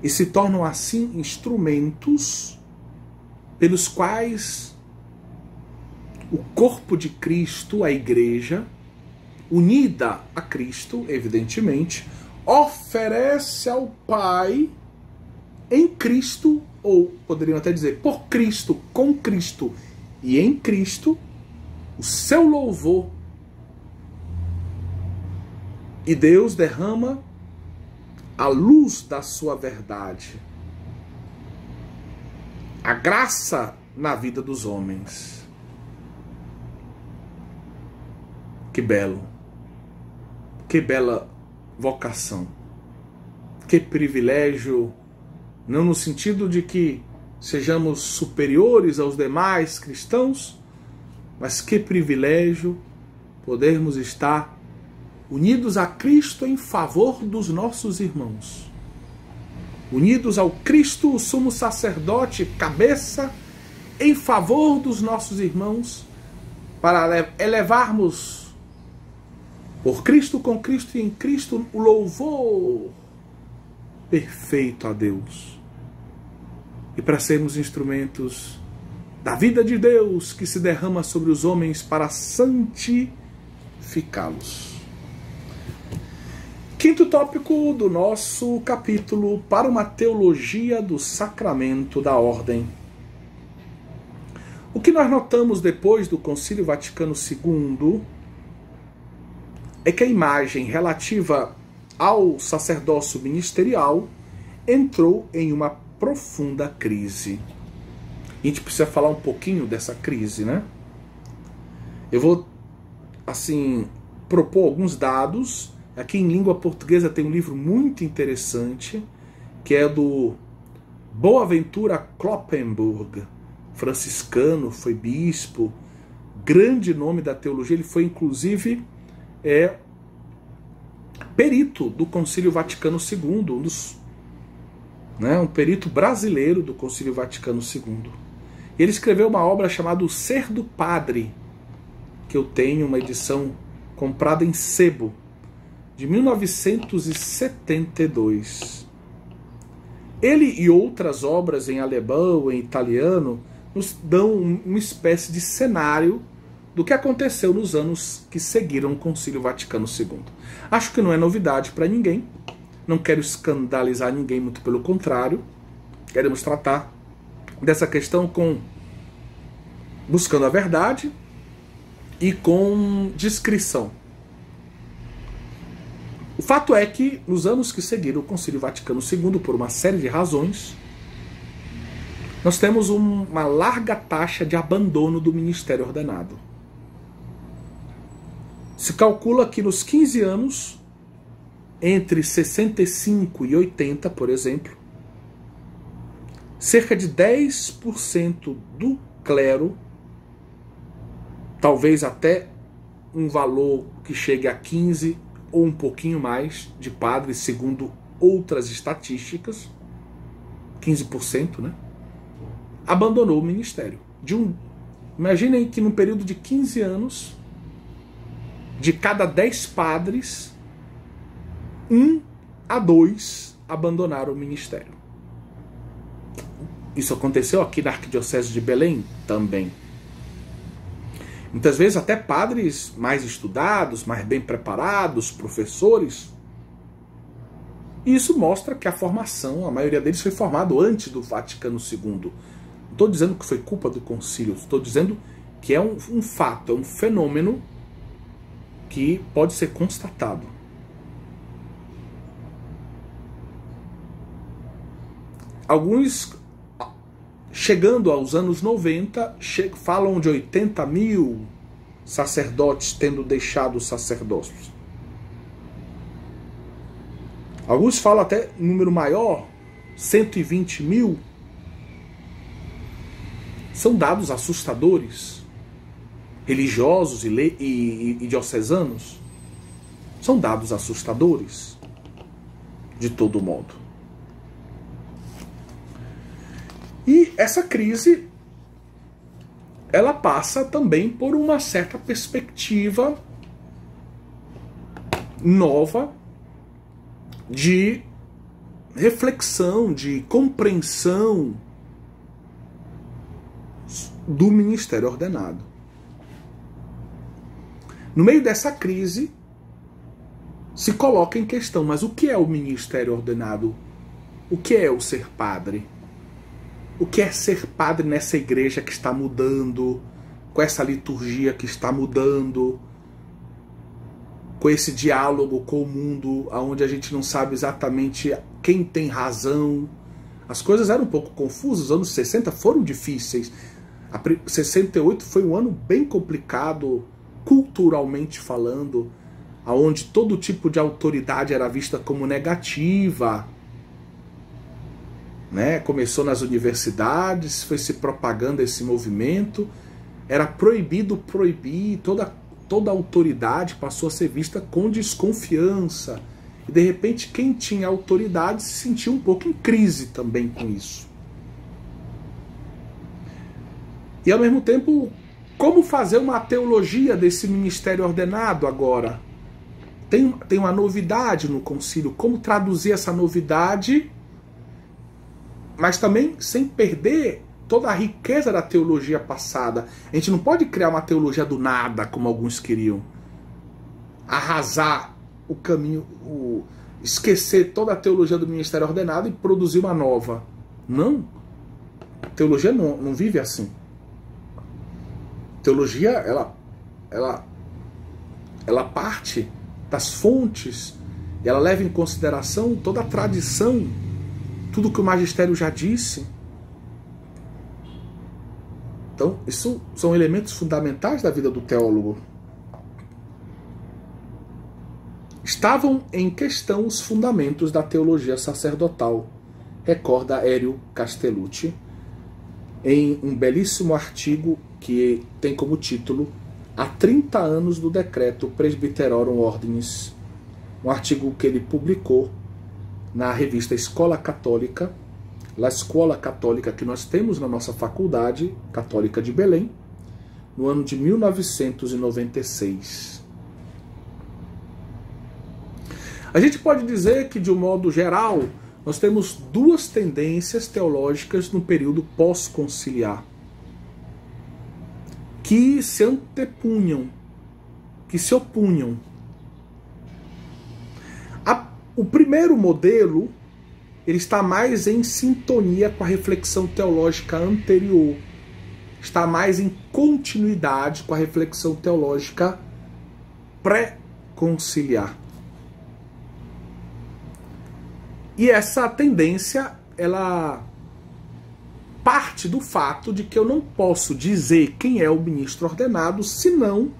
e se tornam assim instrumentos pelos quais o corpo de Cristo, a igreja, unida a Cristo, evidentemente, oferece ao Pai em Cristo, ou poderiam até dizer por Cristo, com Cristo e em Cristo, o seu louvor. E Deus derrama a luz da sua verdade, a graça na vida dos homens. Que belo, que bela vocação, que privilégio, não no sentido de que sejamos superiores aos demais cristãos, mas que privilégio podermos estar unidos a Cristo em favor dos nossos irmãos, unidos ao Cristo, o sumo sacerdote, cabeça, em favor dos nossos irmãos, para elevarmos por Cristo, com Cristo e em Cristo o louvor perfeito a Deus. E para sermos instrumentos da vida de Deus que se derrama sobre os homens para santificá-los. Quinto tópico do nosso capítulo: para uma teologia do sacramento da ordem. O que nós notamos depois do Concílio Vaticano II é que a imagem relativa ao sacerdócio ministerial entrou em uma profunda crise. A gente precisa falar um pouquinho dessa crise, né? Eu vou, assim, propor alguns dados. Aqui em língua portuguesa tem um livro muito interessante, que é do Boaventura Kloppenburg, franciscano, foi bispo, grande nome da teologia. Ele foi, inclusive, perito do Concílio Vaticano II, um perito brasileiro do Concílio Vaticano II. Ele escreveu uma obra chamada O Ser do Padre, que eu tenho uma edição comprada em sebo, de 1972. Ele e outras obras em alemão, em italiano, nos dão uma espécie de cenário do que aconteceu nos anos que seguiram o Concílio Vaticano II. Acho que não é novidade para ninguém, não quero escandalizar ninguém, muito pelo contrário. Queremos tratar dessa questão buscando a verdade e com discrição. O fato é que, nos anos que seguiram o Concílio Vaticano II, por uma série de razões, nós temos uma larga taxa de abandono do ministério ordenado. Se calcula que nos 15 anos, entre 65 e 80, por exemplo, cerca de 10% do clero, talvez até um valor que chegue a 15% ou um pouquinho mais de padres, segundo outras estatísticas, 15%, né? Abandonou o ministério. Imaginem que num período de 15 anos, de cada 10 padres, 1 a 2 abandonaram o ministério. Isso aconteceu aqui na Arquidiocese de Belém também. Muitas vezes até padres mais estudados, mais bem preparados, professores. E isso mostra que a formação, a maioria deles foi formado antes do Vaticano II. Não estou dizendo que foi culpa do concílio, estou dizendo que é um fato, é um fenômeno que pode ser constatado. Alguns, chegando aos anos 90, falam de 80 mil sacerdotes tendo deixado o sacerdócio. Alguns falam até número maior, 120 mil. São dados assustadores. Religiosos e diocesanos. São dados assustadores, de todo modo. E essa crise, ela passa também por uma certa perspectiva nova de reflexão, de compreensão do ministério ordenado. No meio dessa crise, se coloca em questão, mas o que é o ministério ordenado? O que é o ser padre? O que é ser padre nessa igreja que está mudando, com essa liturgia que está mudando, com esse diálogo com o mundo, onde a gente não sabe exatamente quem tem razão. As coisas eram um pouco confusas, os anos 60 foram difíceis. 68 foi um ano bem complicado, culturalmente falando, onde todo tipo de autoridade era vista como negativa. Começou nas universidades, foi se propagando esse movimento, era proibido proibir, toda autoridade passou a ser vista com desconfiança, e de repente quem tinha autoridade se sentiu um pouco em crise também com isso. E ao mesmo tempo Como fazer uma teologia desse ministério ordenado agora? Tem uma novidade no concílio. Como traduzir essa novidade, mas também sem perder toda a riqueza da teologia passada. A gente não pode criar uma teologia do nada, como alguns queriam. Arrasar o caminho, esquecer toda a teologia do ministério ordenado e produzir uma nova. Não. A teologia não vive assim. A teologia, ela parte das fontes, e ela leva em consideração toda a tradição, tudo que o magistério já disse. Então, isso são elementos fundamentais da vida do teólogo. Estavam em questão os fundamentos da teologia sacerdotal, recorda Hélio Castellucci, em um belíssimo artigo que tem como título Há 30 anos do decreto Presbyterorum Ordinis, um artigo que ele publicou na revista Escola Católica, La Escola Católica que nós temos na nossa faculdade católica de Belém, no ano de 1996. A gente pode dizer que, de um modo geral, nós temos duas tendências teológicas no período pós-conciliar, que se antepunham, que se opunham. O primeiro modelo, ele está mais em sintonia com a reflexão teológica anterior, está mais em continuidade com a reflexão teológica pré-conciliar. E essa tendência, ela parte do fato de que eu não posso dizer quem é o ministro ordenado senão,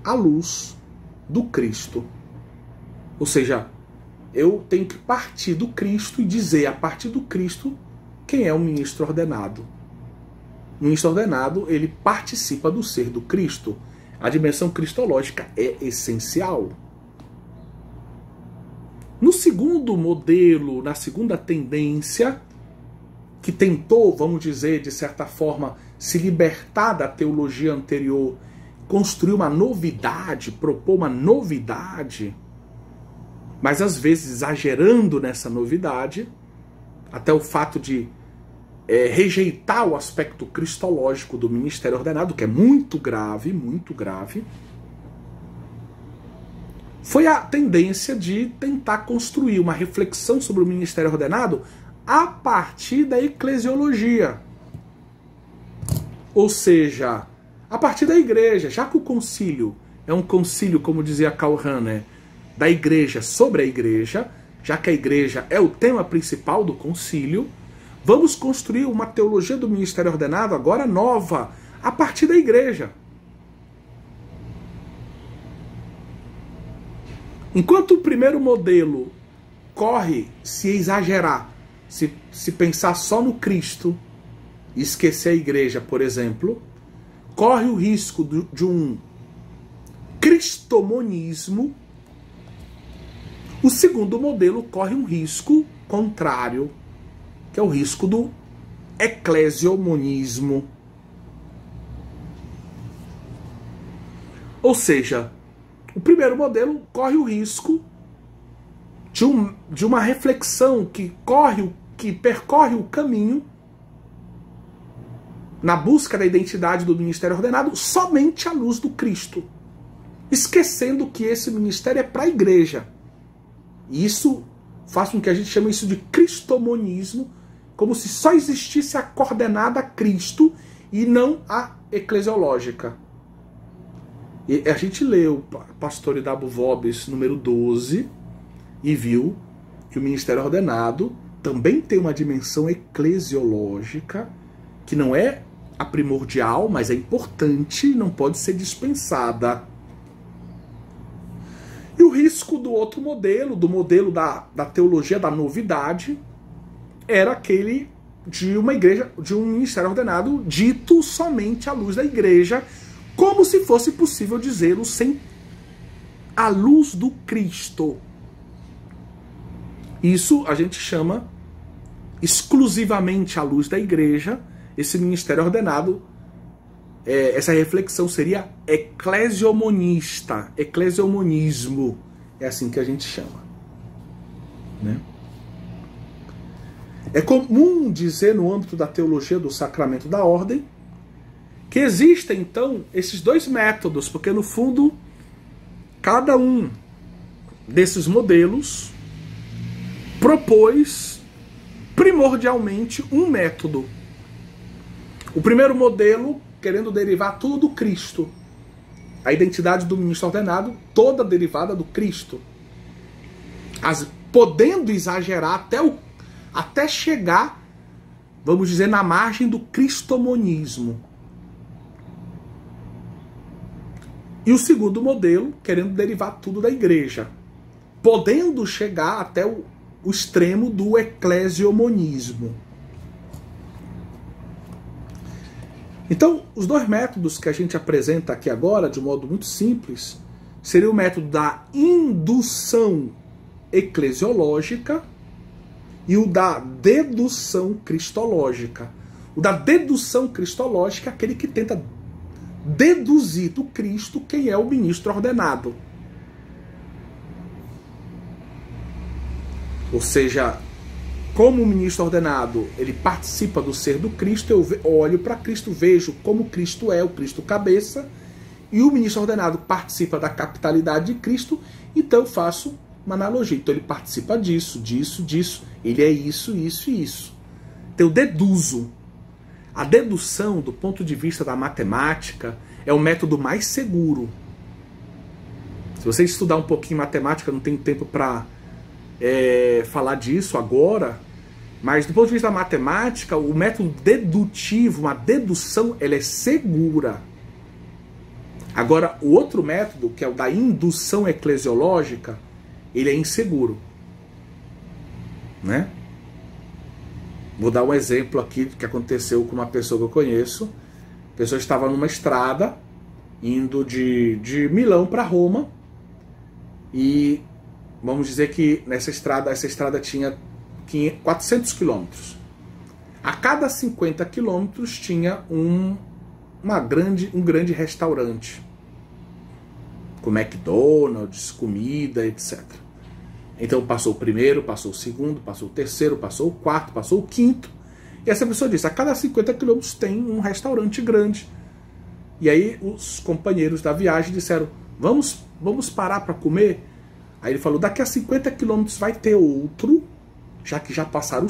à luz do Cristo. Ou seja, eu tenho que partir do Cristo e dizer a partir do Cristo quem é o ministro ordenado. O ministro ordenado, ele participa do ser do Cristo. A dimensão cristológica é essencial. No segundo modelo, na segunda tendência, que tentou, vamos dizer, de certa forma, se libertar da teologia anterior, construir uma novidade, propor uma novidade, mas às vezes exagerando nessa novidade, até o fato de rejeitar o aspecto cristológico do ministério ordenado, que é muito grave, foi a tendência de tentar construir uma reflexão sobre o ministério ordenado a partir da eclesiologia. Ou seja, a partir da igreja, já que o concílio é um concílio, como dizia Karl Rahner, da igreja sobre a igreja, já que a igreja é o tema principal do concílio, vamos construir uma teologia do ministério ordenado agora nova, a partir da igreja. Enquanto o primeiro modelo corre se exagerar, se pensar só no Cristo e esquecer a igreja, por exemplo, corre o risco de um cristomonismo. O segundo modelo corre um risco contrário, que é o risco do eclesiomonismo. Ou seja, o primeiro modelo corre o risco de uma reflexão que percorre o caminho na busca da identidade do ministério ordenado somente à luz do Cristo, esquecendo que esse ministério é para a igreja. E isso faz com que a gente chame isso de cristomonismo, como se só existisse a coordenada Cristo e não a eclesiológica. E a gente leu Pastor Idabo Vobis, número 12, e viu que o ministério ordenado também tem uma dimensão eclesiológica, que não é a primordial, mas é importante e não pode ser dispensada. E o risco do outro modelo, do modelo da teologia da novidade, era aquele de uma igreja, de um ministério ordenado dito somente à luz da igreja, como se fosse possível dizê-lo sem a luz do Cristo. Isso a gente chama exclusivamente à luz da igreja, esse ministério ordenado essa reflexão seria eclesiomonista, eclesiomonismo, é assim que a gente chama, né? É comum dizer no âmbito da teologia do sacramento da ordem que existem então esses dois métodos, porque no fundo cada um desses modelos propôs primordialmente um método. O primeiro modelo querendo derivar tudo do Cristo. A identidade do ministro ordenado, toda derivada do Cristo. Podendo exagerar até chegar, vamos dizer, na margem do cristomonismo. E o segundo modelo, querendo derivar tudo da igreja. Podendo chegar até o extremo do eclesiomonismo. Então, os dois métodos que a gente apresenta aqui agora, de um modo muito simples, seria o método da indução eclesiológica e o da dedução cristológica. O da dedução cristológica é aquele que tenta deduzir do Cristo quem é o ministro ordenado. Ou seja, como o ministro ordenado, ele participa do ser do Cristo, eu olho para Cristo, vejo como Cristo é, o Cristo cabeça, e o ministro ordenado participa da capitalidade de Cristo, então eu faço uma analogia. Então ele participa disso, disso, disso, ele é isso, isso e isso. Então eu deduzo. A dedução, do ponto de vista da matemática, é o método mais seguro. Se você estudar um pouquinho matemática, não tem tempo para falar disso agora, mas do ponto de vista da matemática, o método dedutivo, uma dedução, ela é segura. Agora, o outro método, que é o da indução eclesiológica, ele é inseguro, né? Vou dar um exemplo aqui que aconteceu com uma pessoa que eu conheço. A pessoa estava numa estrada, indo de Milão para Roma, e vamos dizer que essa estrada tinha 400 quilômetros. A cada 50 quilômetros tinha um grande restaurante, com McDonald's, comida, etc. Então passou o primeiro, passou o segundo, passou o terceiro, passou o quarto, passou o quinto. E essa pessoa disse, a cada 50 quilômetros tem um restaurante grande. E aí os companheiros da viagem disseram, vamos parar para comer? Aí ele falou, daqui a 50 quilômetros vai ter outro, já que já passaram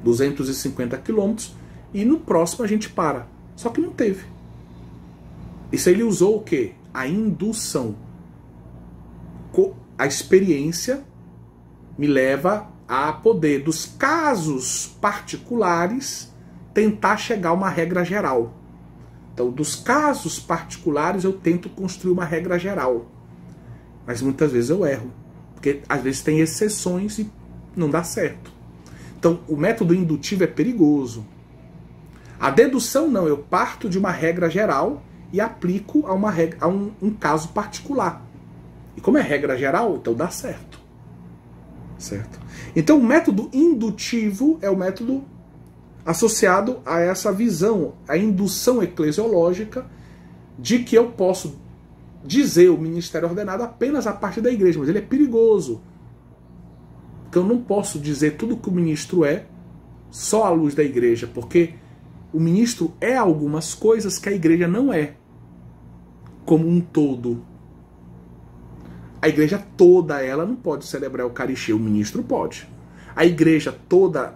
250 quilômetros, e no próximo a gente para. Só que não teve. Isso aí ele usou o quê? A indução. A experiência me leva a poder, dos casos particulares, tentar chegar a uma regra geral. Então, dos casos particulares, eu tento construir uma regra geral. Mas muitas vezes eu erro. Porque às vezes tem exceções e não dá certo. Então, o método indutivo é perigoso. A dedução não, eu parto de uma regra geral e aplico a um caso particular. E como é regra geral, então dá certo. Certo? Então o método indutivo é o método associado a essa visão, a indução eclesiológica, de que eu posso dizer o ministério ordenado apenas a partir da igreja, mas ele é perigoso. Então eu não posso dizer tudo que o ministro é só à luz da igreja, porque o ministro é algumas coisas que a igreja não é, como um todo. A igreja toda, ela não pode celebrar a Eucaristia, o ministro pode. A igreja toda,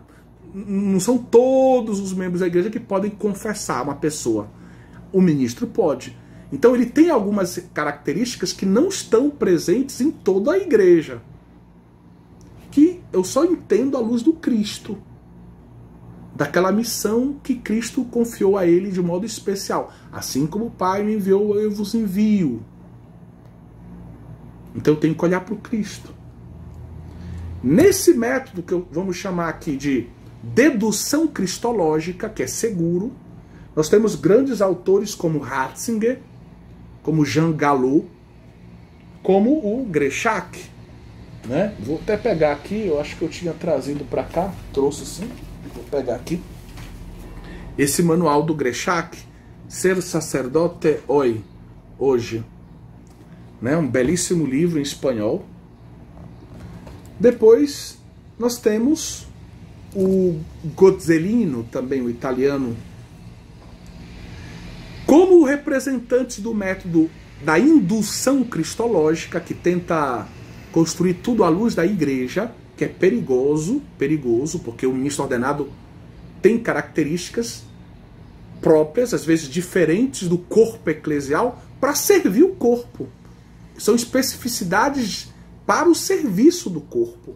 não são todos os membros da igreja que podem confessar uma pessoa. O ministro pode. Então ele tem algumas características que não estão presentes em toda a igreja, que eu só entendo à luz do Cristo, daquela missão que Cristo confiou a ele de modo especial. Assim como o Pai me enviou, eu vos envio. Então eu tenho que olhar para o Cristo. Nesse método que vamos chamar aqui de dedução cristológica, que é seguro, nós temos grandes autores como Ratzinger, como Jean Galot, como o Gréchac, né? Vou até pegar aqui, eu acho que eu tinha trazido para cá, trouxe sim, vou pegar aqui, esse manual do Gréchac, Ser Sacerdote Hoje, né? Um belíssimo livro em espanhol. Depois nós temos o Gozzelino, também o italiano, como representante do método da indução cristológica, que tenta construir tudo à luz da igreja, que é perigoso, porque o ministro ordenado tem características próprias, às vezes diferentes do corpo eclesial, para servir o corpo. São especificidades para o serviço do corpo.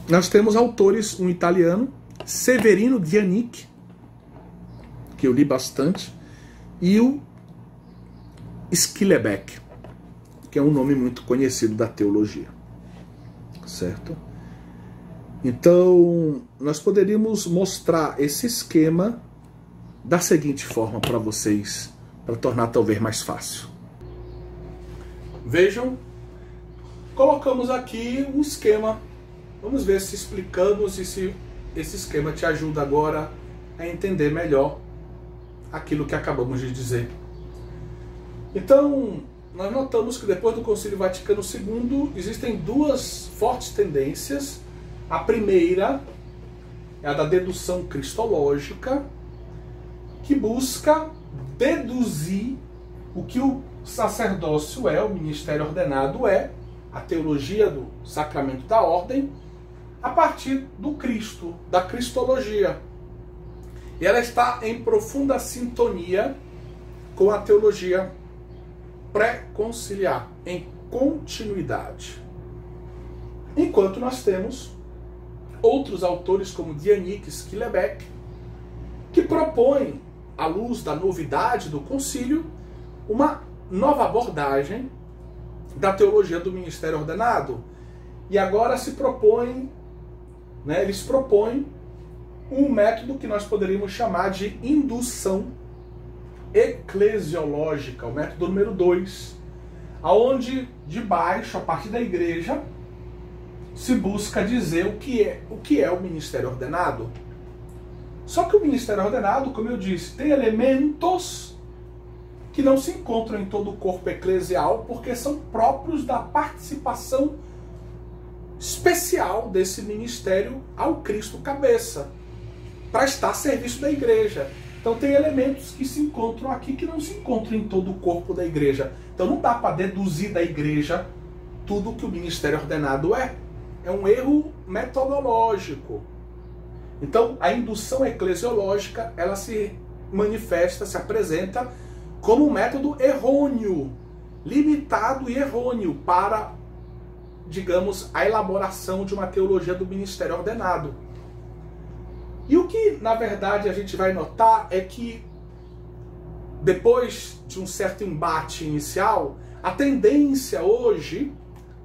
Nós temos autores, um italiano, Severino Dianic, que eu li bastante, e o Schillebeck, que é um nome muito conhecido da teologia. Certo? Então, nós poderíamos mostrar esse esquema da seguinte forma para vocês, para tornar talvez mais fácil. Vejam, colocamos aqui um esquema. Vamos ver se explicamos e se esse esquema te ajuda agora a entender melhor aquilo que acabamos de dizer. Então, nós notamos que depois do Concílio Vaticano II existem duas fortes tendências. A primeira é a da dedução cristológica, que busca deduzir o que o sacerdócio é, o ministério ordenado é, a teologia do sacramento da ordem, a partir do Cristo, da cristologia. E ela está em profunda sintonia com a teologia pré-conciliar, em continuidade. Enquanto nós temos outros autores como Dianic e Schillebeck, que propõem, à luz da novidade do concílio, uma nova abordagem da teologia do ministério ordenado. E agora se propõem, né, eles propõem um método que nós poderíamos chamar de indução eclesiológica, o método número 2, aonde de baixo, a partir da igreja, se busca dizer o que é o ministério ordenado. Só que o ministério ordenado, como eu disse, tem elementos que não se encontram em todo o corpo eclesial, porque são próprios da participação especial desse ministério ao Cristo cabeça, para estar a serviço da igreja. Então tem elementos que se encontram aqui que não se encontram em todo o corpo da igreja. Então não dá para deduzir da igreja tudo o que o ministério ordenado é. É um erro metodológico. Então a indução eclesiológica, ela se manifesta, se apresenta como um método errôneo, limitado e errôneo para, digamos, a elaboração de uma teologia do ministério ordenado. E o que, na verdade, a gente vai notar é que, depois de um certo embate inicial, a tendência hoje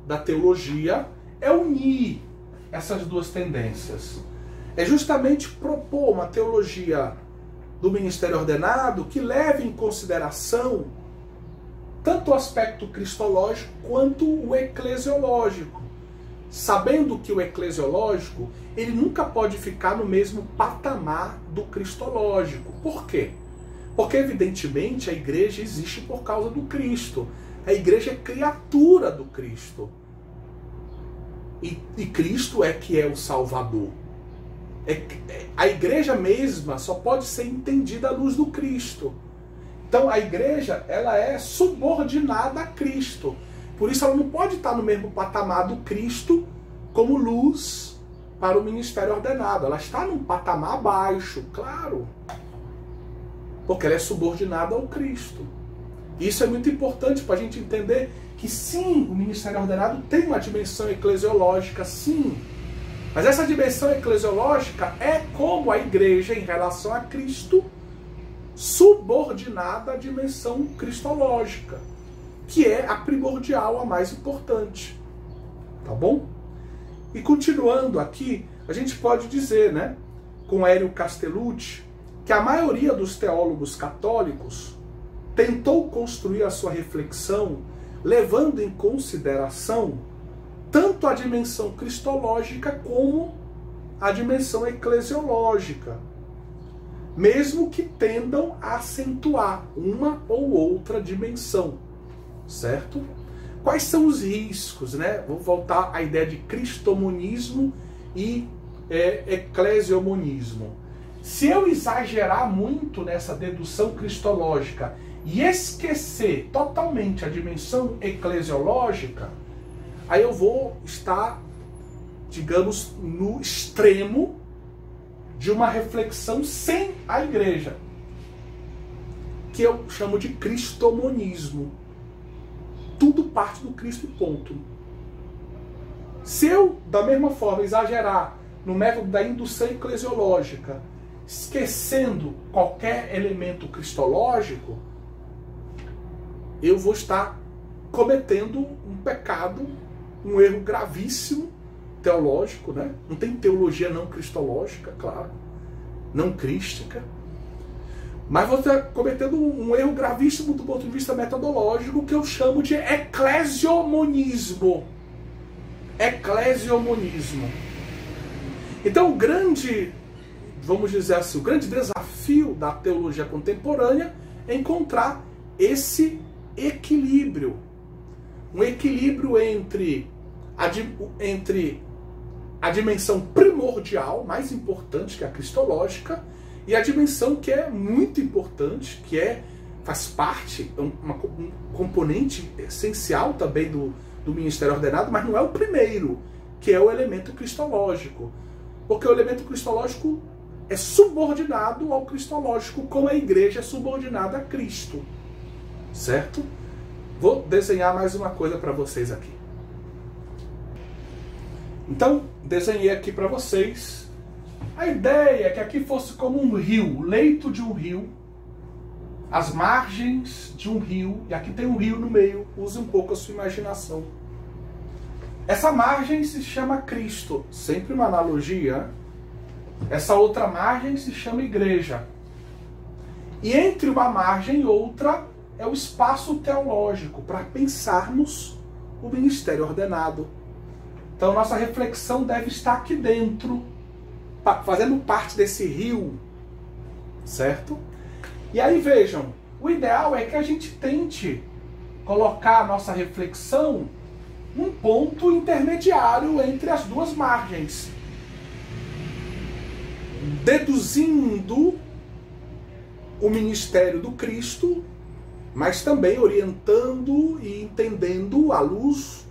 da teologia é unir essas duas tendências. É justamente propor uma teologia do ministério ordenado que leve em consideração tanto o aspecto cristológico quanto o eclesiológico, sabendo que o eclesiológico ele nunca pode ficar no mesmo patamar do cristológico. Por quê? Porque, evidentemente, a igreja existe por causa do Cristo. A igreja é criatura do Cristo. E Cristo é que é o Salvador. A igreja mesma só pode ser entendida à luz do Cristo. Então a igreja, ela é subordinada a Cristo. Por isso ela não pode estar no mesmo patamar do Cristo como luz para o ministério ordenado. Ela está num patamar abaixo, claro. Porque ela é subordinada ao Cristo. Isso é muito importante para a gente entender que sim, o ministério ordenado tem uma dimensão eclesiológica, sim. Mas essa dimensão eclesiológica é como a igreja em relação a Cristo, subordinada à dimensão cristológica, que é a primordial, a mais importante. Tá bom? E continuando aqui, a gente pode dizer, né, com Hélio Castellucci, que a maioria dos teólogos católicos tentou construir a sua reflexão levando em consideração tanto a dimensão cristológica como a dimensão eclesiológica. mesmo que tendam a acentuar uma ou outra dimensão, certo? Quais são os riscos, né? Vou voltar à ideia de cristomonismo e eclesiomonismo. Se eu exagerar muito nessa dedução cristológica e esquecer totalmente a dimensão eclesiológica, aí eu vou estar, digamos, no extremo de uma reflexão sem a igreja, que eu chamo de cristomonismo. Tudo parte do Cristo e ponto. Se eu, da mesma forma, exagerar no método da indução eclesiológica, esquecendo qualquer elemento cristológico, eu vou estar cometendo um pecado, um erro gravíssimo teológico, né? Não tem teologia não cristológica, claro, não crística, mas vou estar cometendo um erro gravíssimo do ponto de vista metodológico, que eu chamo de eclesiomonismo. Eclesiomonismo. Então o grande, vamos dizer assim, o grande desafio da teologia contemporânea é encontrar esse equilíbrio. Um equilíbrio entre a dimensão primordial, mais importante, que é a cristológica, e a dimensão que é muito importante, que faz parte, um componente essencial também do ministério ordenado, mas não é o primeiro, que é o elemento cristológico. Porque o elemento cristológico é subordinado ao cristológico, como a igreja é subordinada a Cristo. Certo? Vou desenhar mais uma coisa para vocês aqui. Então, desenhei aqui para vocês. A ideia é que aqui fosse como um rio, o leito de um rio, as margens de um rio, e aqui tem um rio no meio, use um pouco a sua imaginação. Essa margem se chama Cristo, sempre uma analogia. Essa outra margem se chama igreja. E entre uma margem e outra é o espaço teológico para pensarmos o ministério ordenado. Então nossa reflexão deve estar aqui dentro, fazendo parte desse rio, certo? E aí vejam, o ideal é que a gente tente colocar a nossa reflexão num ponto intermediário entre as duas margens, deduzindo o ministério do Cristo, mas também orientando e entendendo à luz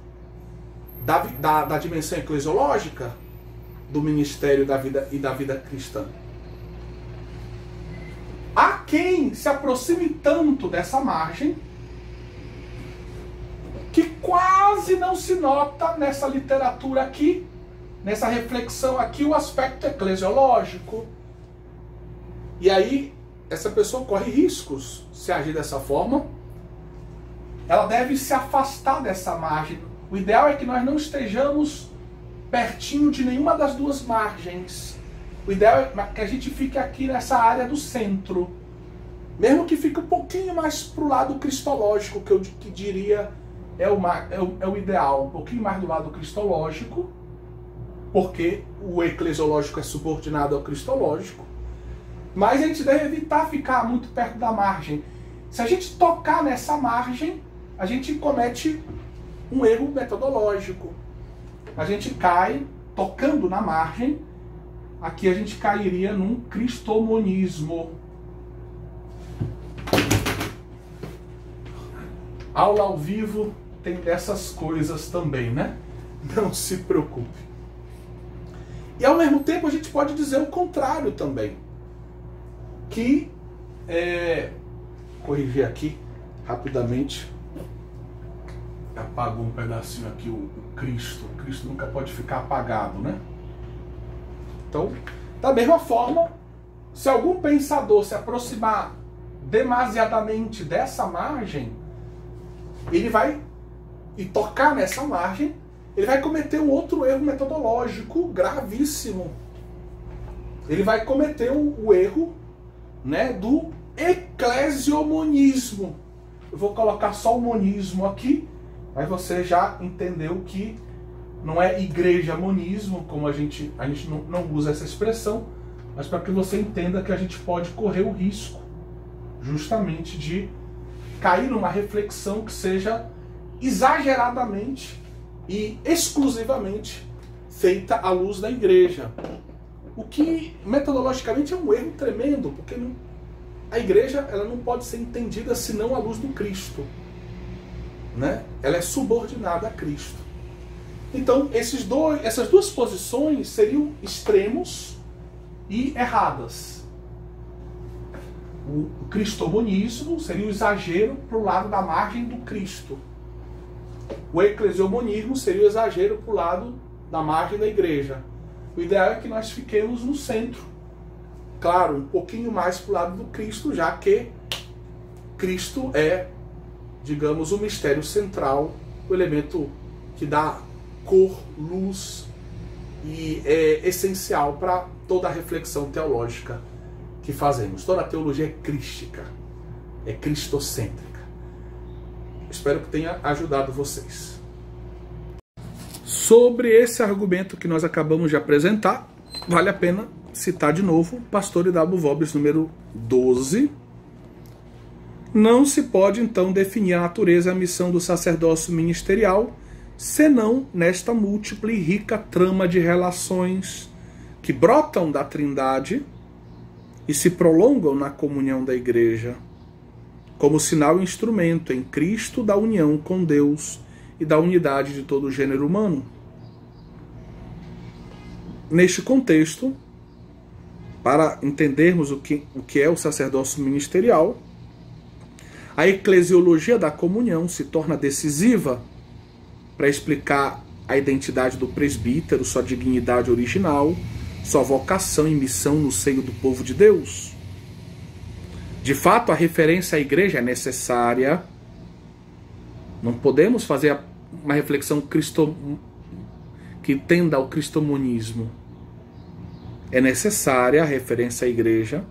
da dimensão eclesiológica do ministério da vida cristã. Há quem se aproxime tanto dessa margem que quase não se nota nessa literatura aqui, nessa reflexão aqui, o aspecto eclesiológico. E aí essa pessoa corre riscos se agir dessa forma. Ela deve se afastar dessa margem. O ideal é que nós não estejamos pertinho de nenhuma das duas margens. O ideal é que a gente fique aqui nessa área do centro. Mesmo que fique um pouquinho mais para o lado cristológico, que eu diria é o ideal. Um pouquinho mais do lado cristológico, porque o eclesiológico é subordinado ao cristológico. Mas a gente deve evitar ficar muito perto da margem. Se a gente tocar nessa margem, a gente comete um erro metodológico. A gente cai tocando na margem. Aqui a gente cairia num cristomonismo. Aula ao vivo tem dessas coisas também, né? Não se preocupe. E ao mesmo tempo a gente pode dizer o contrário também. Que, corrigir aqui rapidamente, apagou um pedacinho aqui o Cristo. O Cristo nunca pode ficar apagado, né? Então, da mesma forma, se algum pensador se aproximar demasiadamente dessa margem, ele vai, e tocar nessa margem, ele vai cometer um outro erro metodológico gravíssimo. Ele vai cometer o erro, né, do eclesiomonismo. Eu vou colocar só o monismo aqui, mas você já entendeu que não é igreja monismo, como a gente não usa essa expressão, mas para que você entenda que a gente pode correr o risco justamente de cair numa reflexão que seja exageradamente e exclusivamente feita à luz da igreja. O que metodologicamente é um erro tremendo, porque a igreja ela não pode ser entendida senão à luz do Cristo, né? Ela é subordinada a Cristo. Então essas duas posições seriam extremos e erradas. O cristomonismo seria o exagero para o lado da margem do Cristo. O eclesiomonismo seria o exagero para o lado da margem da igreja. O ideal é que nós fiquemos no centro. Claro, um pouquinho mais para o lado do Cristo, já que Cristo é, digamos, o mistério central, o elemento que dá cor, luz e é essencial para toda a reflexão teológica que fazemos. Toda a teologia é crística, é cristocêntrica. Espero que tenha ajudado vocês. Sobre esse argumento que nós acabamos de apresentar, vale a pena citar de novo Pastor W. Vobis, número 12. Não se pode, então, definir a natureza e a missão do sacerdócio ministerial, senão nesta múltipla e rica trama de relações que brotam da Trindade e se prolongam na comunhão da Igreja, como sinal e instrumento em Cristo da união com Deus e da unidade de todo o gênero humano. Neste contexto, para entendermos o que é o sacerdócio ministerial, a eclesiologia da comunhão se torna decisiva para explicar a identidade do presbítero, sua dignidade original, sua vocação e missão no seio do povo de Deus. De fato, a referência à igreja é necessária. Não podemos fazer uma reflexão que tenda ao cristomonismo. É necessária a referência à igreja,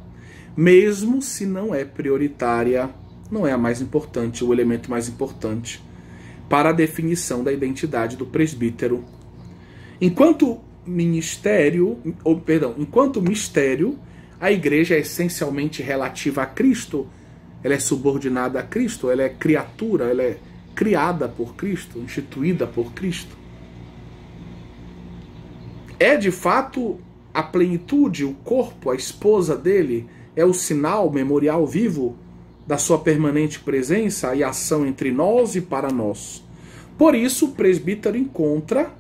mesmo se não é prioritária, não é a mais importante, o elemento mais importante para a definição da identidade do presbítero. Enquanto mistério, a igreja é essencialmente relativa a Cristo, ela é subordinada a Cristo, ela é criatura, ela é criada por Cristo, instituída por Cristo. É de fato a plenitude, o corpo, a esposa dele, é o sinal memorial vivo da sua permanente presença e ação entre nós e para nós. Por isso, o presbítero encontra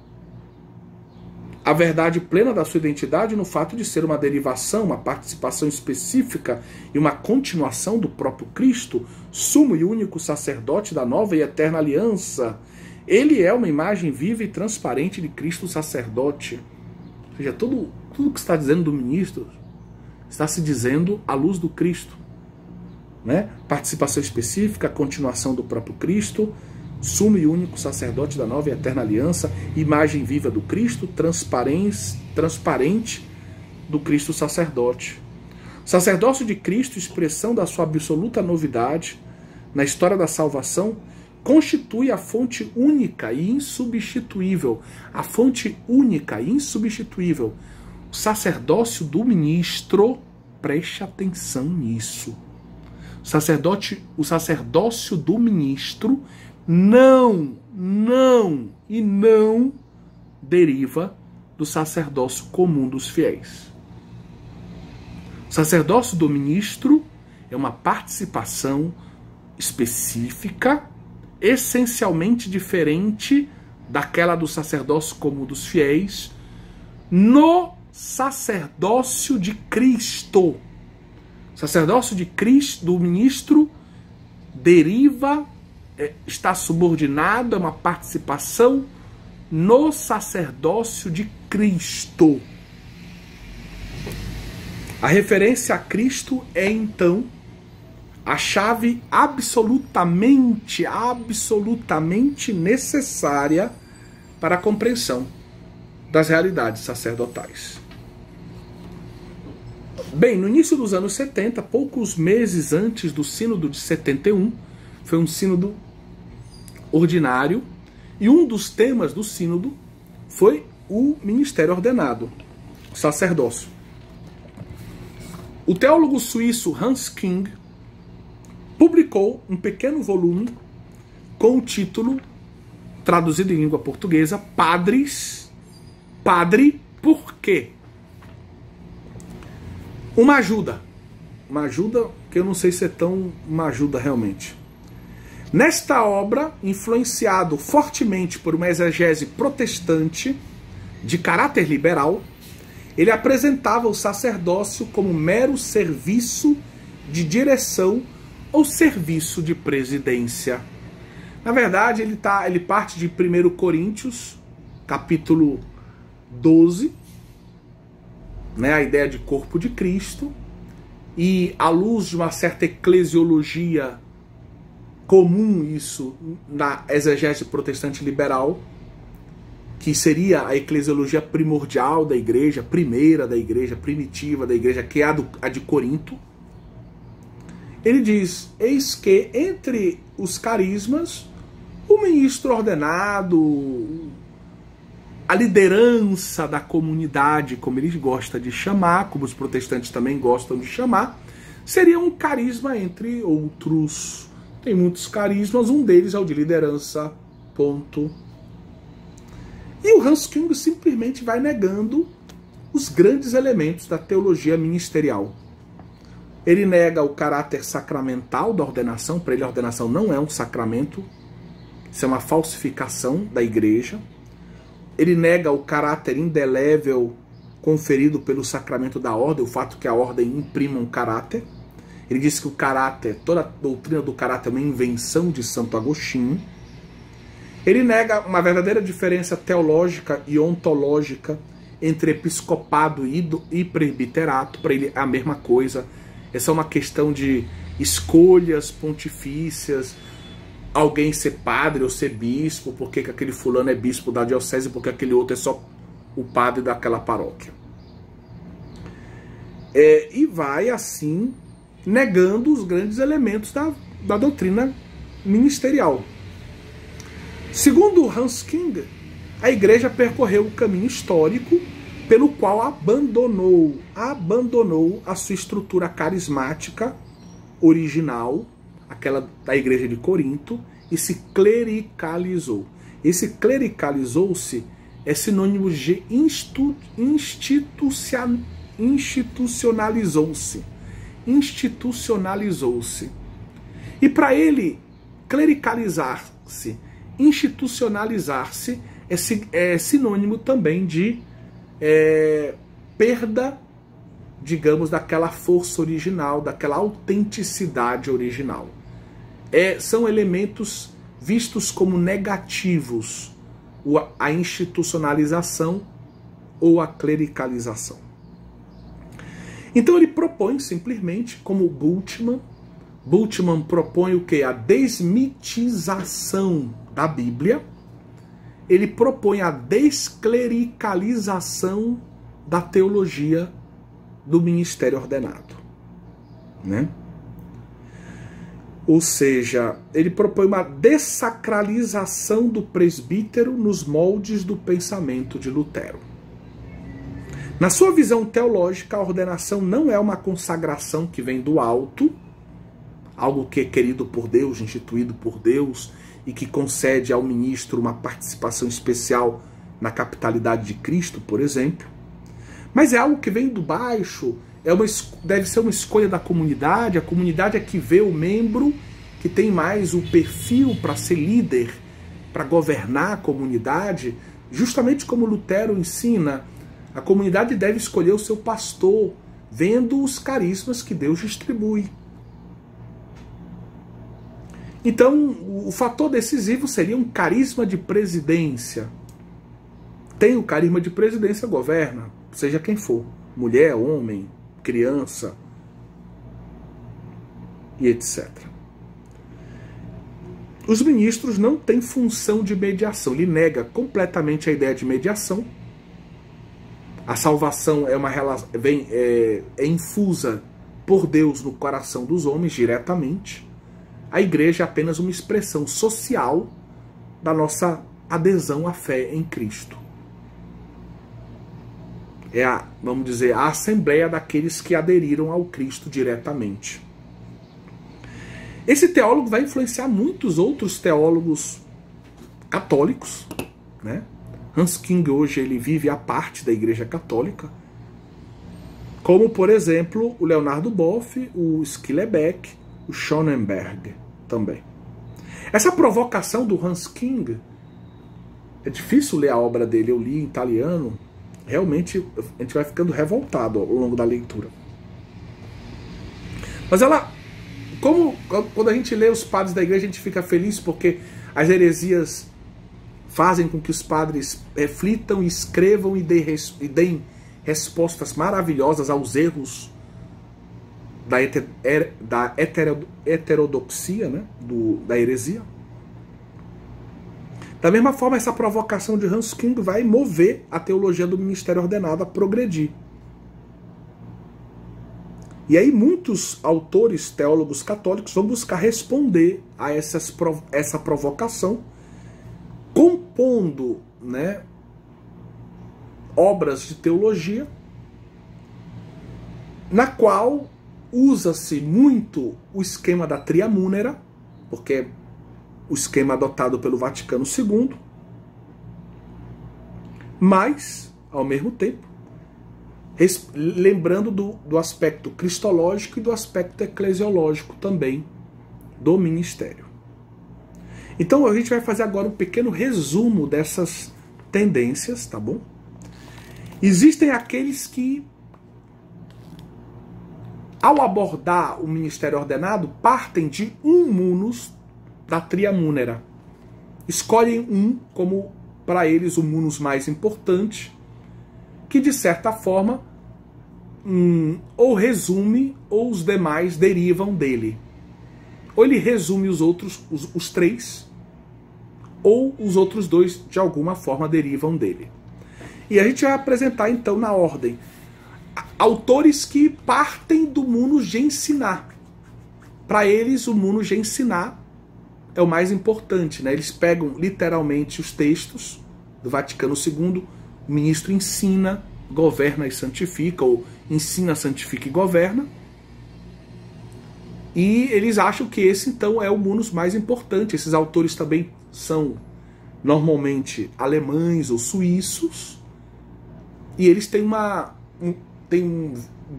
a verdade plena da sua identidade no fato de ser uma derivação, uma participação específica e uma continuação do próprio Cristo, sumo e único sacerdote da nova e eterna aliança. Ele é uma imagem viva e transparente de Cristo sacerdote. Ou seja, tudo que está dizendo do ministro está se dizendo à luz do Cristo, né? Participação específica, continuação do próprio Cristo, sumo e único sacerdote da nova e eterna aliança, imagem viva do Cristo, transparente do Cristo sacerdote. O sacerdócio de Cristo, expressão da sua absoluta novidade na história da salvação, constitui a fonte única e insubstituível. A fonte única e insubstituível. O sacerdócio do ministro, preste atenção nisso. O sacerdócio do ministro não deriva do sacerdócio comum dos fiéis. O sacerdócio do ministro é uma participação específica, essencialmente diferente daquela do sacerdócio comum dos fiéis, no sacerdócio de Cristo. O sacerdócio de Cristo, do ministro, deriva, está subordinado a uma participação no sacerdócio de Cristo. A referência a Cristo é, então, a chave absolutamente necessária para a compreensão das realidades sacerdotais. Bem, no início dos anos 70, poucos meses antes do sínodo de 71, foi um sínodo ordinário, e um dos temas do sínodo foi o ministério ordenado, o sacerdócio. O teólogo suíço Hans Küng publicou um pequeno volume com o título, traduzido em língua portuguesa, Padre, por quê? Uma ajuda que eu não sei se é tão uma ajuda realmente. Nesta obra, influenciado fortemente por uma exegese protestante de caráter liberal, ele apresentava o sacerdócio como mero serviço de direção ou serviço de presidência. Na verdade, ele parte de 1 Coríntios, capítulo 12, né, a ideia de corpo de Cristo, e à luz de uma certa eclesiologia comum, isso na exegese protestante liberal, que seria a eclesiologia primordial da igreja, primeira da igreja, primitiva da igreja, que é a de Corinto. Ele diz: eis que entre os carismas, o ministro ordenado, a liderança da comunidade, como ele gosta de chamar, como os protestantes também gostam de chamar, seria um carisma entre outros. Tem muitos carismas, um deles é o de liderança, ponto. E o Hans Küng simplesmente vai negando os grandes elementos da teologia ministerial. Ele nega o caráter sacramental da ordenação. Para ele, a ordenação não é um sacramento, isso é uma falsificação da igreja. Ele nega o caráter indelével conferido pelo sacramento da ordem, o fato que a ordem imprima um caráter. Ele diz que o caráter, toda a doutrina do caráter é uma invenção de Santo Agostinho. Ele nega uma verdadeira diferença teológica e ontológica entre episcopado e presbiterato. Para ele é a mesma coisa. Essa é uma questão de escolhas pontifícias, alguém ser padre ou ser bispo, porque que aquele fulano é bispo da diocese, porque aquele outro é só o padre daquela paróquia. E vai assim negando os grandes elementos da doutrina ministerial. Segundo Hans Küng, a igreja percorreu o caminho histórico pelo qual abandonou a sua estrutura carismática original, aquela da igreja de Corinto, e se clericalizou. Esse clericalizou-se é sinônimo de institucionalizou-se. E para ele, clericalizar-se, institucionalizar-se, é sinônimo também de perda, digamos, daquela força original, daquela autenticidade original. São elementos vistos como negativos, a institucionalização ou a clericalização. Então ele propõe simplesmente, como Bultmann propõe o quê? A desmitização da Bíblia. Ele propõe a desclericalização da teologia do ministério ordenado, né? Ou seja, ele propõe uma dessacralização do presbítero nos moldes do pensamento de Lutero. Na sua visão teológica, a ordenação não é uma consagração que vem do alto, algo que é querido por Deus, instituído por Deus, e que concede ao ministro uma participação especial na capitalidade de Cristo, por exemplo. Mas é algo que vem do baixo, deve ser uma escolha da comunidade. A comunidade é que vê o membro que tem mais o perfil para ser líder, para governar a comunidade, justamente como Lutero ensina. A comunidade deve escolher o seu pastor, vendo os carismas que Deus distribui. Então, o fator decisivo seria um carisma de presidência. Tem o carisma de presidência, governa, seja quem for, mulher, homem, criança e etc. Os ministros não têm função de mediação. Ele nega completamente a ideia de mediação. A salvação é infusa por Deus no coração dos homens diretamente. A igreja é apenas uma expressão social da nossa adesão à fé em Cristo. É vamos dizer, a assembleia daqueles que aderiram ao Cristo diretamente. Esse teólogo vai influenciar muitos outros teólogos católicos, né? Hans King hoje ele vive à parte da Igreja Católica, como por exemplo o Leonardo Boff, o Schillebeck, o Schonenberg também. Essa provocação do Hans King, é difícil ler a obra dele, eu li em italiano, realmente a gente vai ficando revoltado ao longo da leitura. Mas ela, quando a gente lê os padres da igreja, a gente fica feliz porque as heresias fazem com que os padres reflitam, escrevam e deem respostas maravilhosas aos erros da heterodoxia, né? Da heresia. Da mesma forma, essa provocação de Hans King vai mover a teologia do ministério ordenado a progredir. E aí muitos autores, teólogos católicos vão buscar responder a essa provocação, compondo, né, obras de teologia, na qual usa-se muito o esquema da triamúnera, porque é o esquema adotado pelo Vaticano II, mas, ao mesmo tempo, lembrando do aspecto cristológico e do aspecto eclesiológico também do ministério. Então a gente vai fazer agora um pequeno resumo dessas tendências, tá bom? Existem aqueles que, ao abordar o ministério ordenado, partem de um munus da triamúnera. Escolhem um como, para eles, o munus mais importante, que de certa forma ou resume ou os demais derivam dele. Ou ele resume os outros, os três, ou os outros dois de alguma forma derivam dele. E a gente vai apresentar então na ordem autores que partem do munus de ensinar. Para eles o munus de ensinar é o mais importante, né? Eles pegam literalmente os textos do Vaticano II. O ministro ensina, governa e santifica, ou ensina, santifica e governa. E eles acham que esse, então, é o munus mais importante. Esses autores também são, normalmente, alemães ou suíços. E eles têm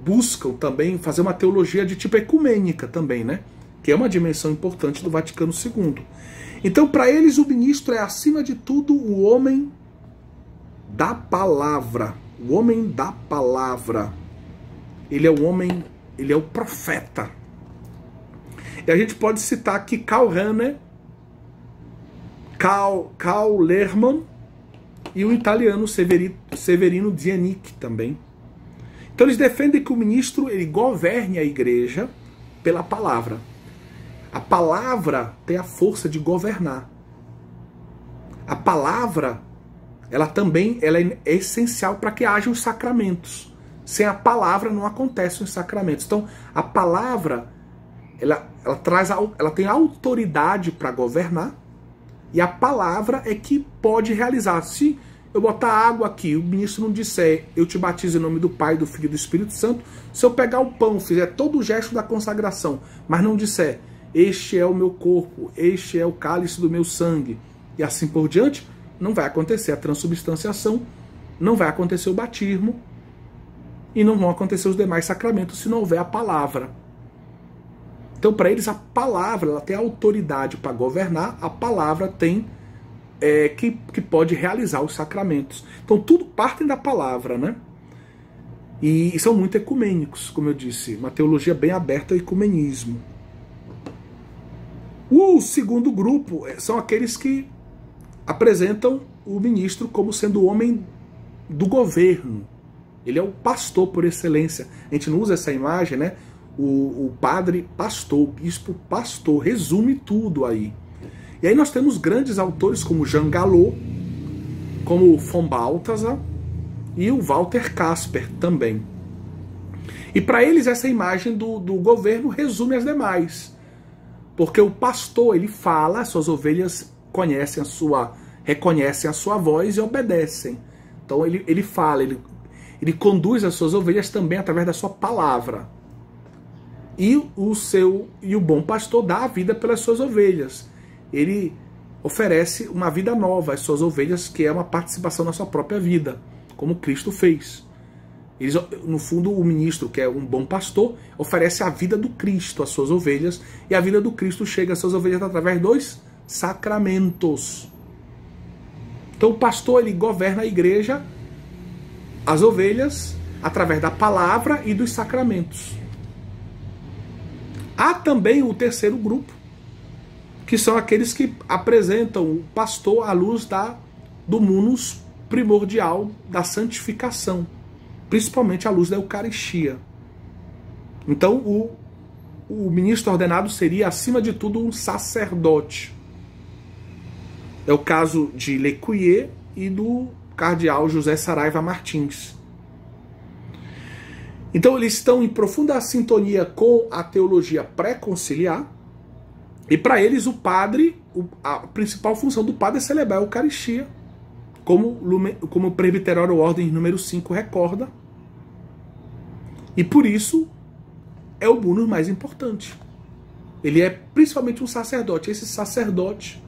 buscam também fazer uma teologia de tipo ecumênica também, né? Que é uma dimensão importante do Vaticano II. Então, para eles, o ministro é, acima de tudo, o homem da palavra. O homem da palavra. Ele é o homem, ele é o profeta. E a gente pode citar aqui Karl Rahner, Karl Lerman e o italiano Severino Zienick também. Então eles defendem que o ministro ele governe a igreja pela palavra. A palavra tem a força de governar. A palavra ela é essencial para que haja os sacramentos. Sem a palavra não acontecem os sacramentos. Então, a palavra ela tem autoridade para governar, e a palavra é que pode realizar. Se eu botar água aqui, o ministro não disser, eu te batizo em nome do Pai, do Filho e do Espírito Santo, se eu pegar o pão, fizer todo o gesto da consagração, mas não disser, este é o meu corpo, este é o cálice do meu sangue, e assim por diante, não vai acontecer a transubstanciação, não vai acontecer o batismo, e não vão acontecer os demais sacramentos se não houver a palavra. Então, para eles, a palavra ela tem autoridade para governar, a palavra tem que pode realizar os sacramentos. Então, tudo parte da palavra, né? E são muito ecumênicos, como eu disse, uma teologia bem aberta ao ecumenismo. O segundo grupo são aqueles que apresentam o ministro como sendo o homem do governo. Ele é o pastor por excelência. A gente não usa essa imagem, né? O padre pastor, o bispo pastor, resume tudo aí. E aí nós temos grandes autores como Jean Galot, como von Balthasar e o Walter Casper também. E para eles essa imagem do governo resume as demais. Porque o pastor, ele fala, as suas ovelhas reconhecem a sua voz e obedecem. Então ele fala, Ele conduz as suas ovelhas também através da sua palavra. E o bom pastor dá a vida pelas suas ovelhas. Ele oferece uma vida nova às suas ovelhas, que é uma participação na sua própria vida, como Cristo fez. No fundo, o ministro, que é um bom pastor, oferece a vida do Cristo às suas ovelhas, e a vida do Cristo chega às suas ovelhas através dos sacramentos. Então o pastor, ele governa a igreja, as ovelhas, através da palavra e dos sacramentos. Há também o terceiro grupo, que são aqueles que apresentam o pastor à luz do munus primordial da santificação, principalmente à luz da Eucaristia. Então o ministro ordenado seria, acima de tudo, um sacerdote. É o caso de Lecuyer e do cardeal José Saraiva Martins. Então eles estão em profunda sintonia com a teologia pré-conciliar, e para eles o padre, a principal função do padre é celebrar a Eucaristia, como o Presbiteriano Ordem número 5 recorda, e por isso é o munus mais importante. Ele é principalmente um sacerdote. Esse sacerdote,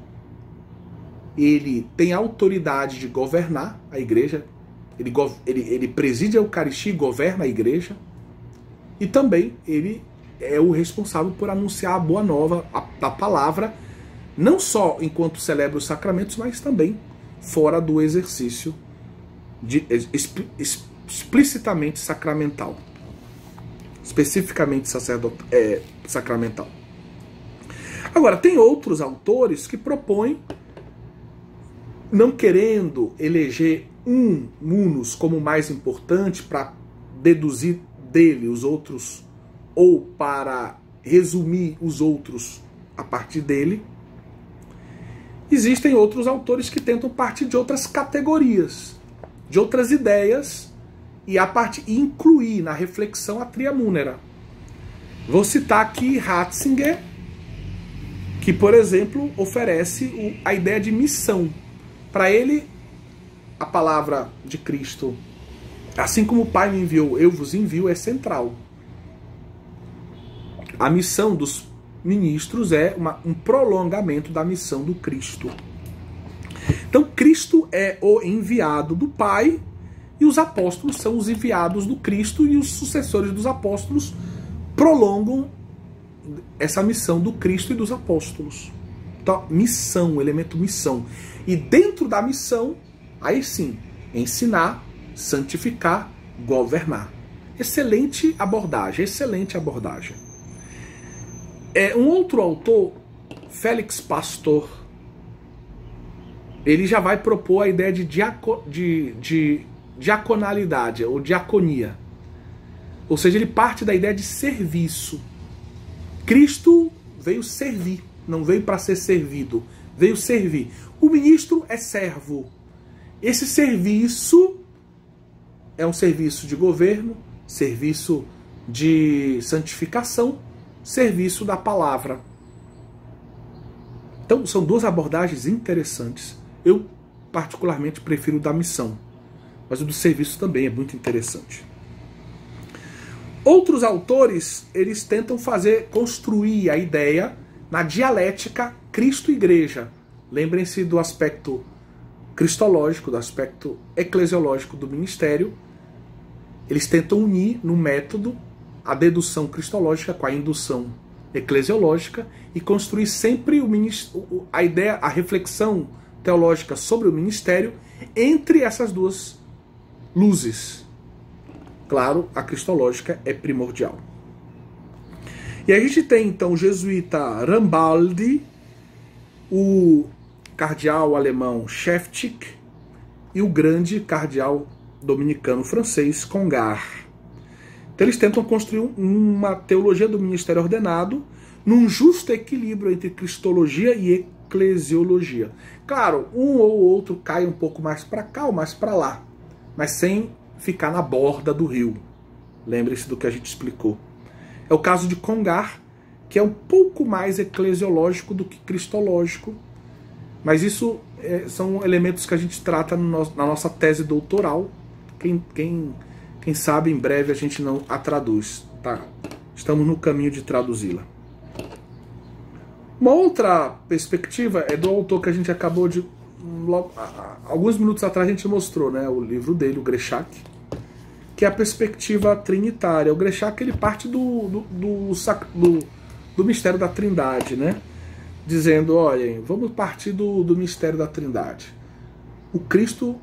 ele tem a autoridade de governar a igreja, ele preside a Eucaristia e governa a igreja, e também ele é o responsável por anunciar a boa nova da palavra, não só enquanto celebra os sacramentos, mas também fora do exercício explicitamente sacramental, especificamente sacramental. Agora, tem outros autores que propõem, não querendo eleger um munus como o mais importante para deduzir dele os outros, ou para resumir os outros a partir dele. Existem outros autores que tentam partir de outras categorias, de outras ideias, e incluir na reflexão a tria munera. Vou citar aqui Ratzinger, que, por exemplo, oferece a ideia de missão. Para ele, a palavra de Cristo, assim como o Pai me enviou, eu vos envio, é central. A missão dos ministros é um prolongamento da missão do Cristo. Então, Cristo é o enviado do Pai, e os apóstolos são os enviados do Cristo, e os sucessores dos apóstolos prolongam essa missão do Cristo e dos apóstolos. Então, missão, elemento missão. E dentro da missão, aí sim, ensinar, santificar, governar. Excelente abordagem, excelente abordagem. Um outro autor, Félix Pastor, ele já vai propor a ideia de diaconalidade, ou diaconia. Ou seja, ele parte da ideia de serviço. Cristo veio servir, não veio para ser servido, veio servir. O ministro é servo. Esse serviço é um serviço de governo, serviço de santificação, serviço da palavra. Então, são duas abordagens interessantes. Eu, particularmente, prefiro o da missão, mas o do serviço também é muito interessante. Outros autores, eles tentam construir a ideia na dialética Cristo-Igreja. Lembrem-se do aspecto cristológico, do aspecto eclesiológico do ministério. Eles tentam unir no método a dedução cristológica com a indução eclesiológica e construir sempre a reflexão teológica sobre o ministério entre essas duas luzes. Claro, a cristológica é primordial. E a gente tem então o jesuíta Rambaldi, o cardeal alemão Schäftig e o grande cardeal dominicano francês Congar. Então eles tentam construir uma teologia do ministério ordenado num justo equilíbrio entre cristologia e eclesiologia. Claro, um ou outro cai um pouco mais para cá ou mais para lá, mas sem ficar na borda do rio. Lembre-se do que a gente explicou. É o caso de Congar, que é um pouco mais eclesiológico do que cristológico, mas isso são elementos que a gente trata na nossa tese doutoral. Quem Quem sabe em breve a gente não a traduz, tá? Estamos no caminho de traduzi-la. Uma outra perspectiva é do autor que a gente acabou de... alguns minutos atrás a gente mostrou, né, o livro dele, o Grechak, que é a perspectiva trinitária. O Grechak, ele parte do mistério da Trindade, né? Dizendo, olhem, vamos partir do mistério da Trindade. O Cristo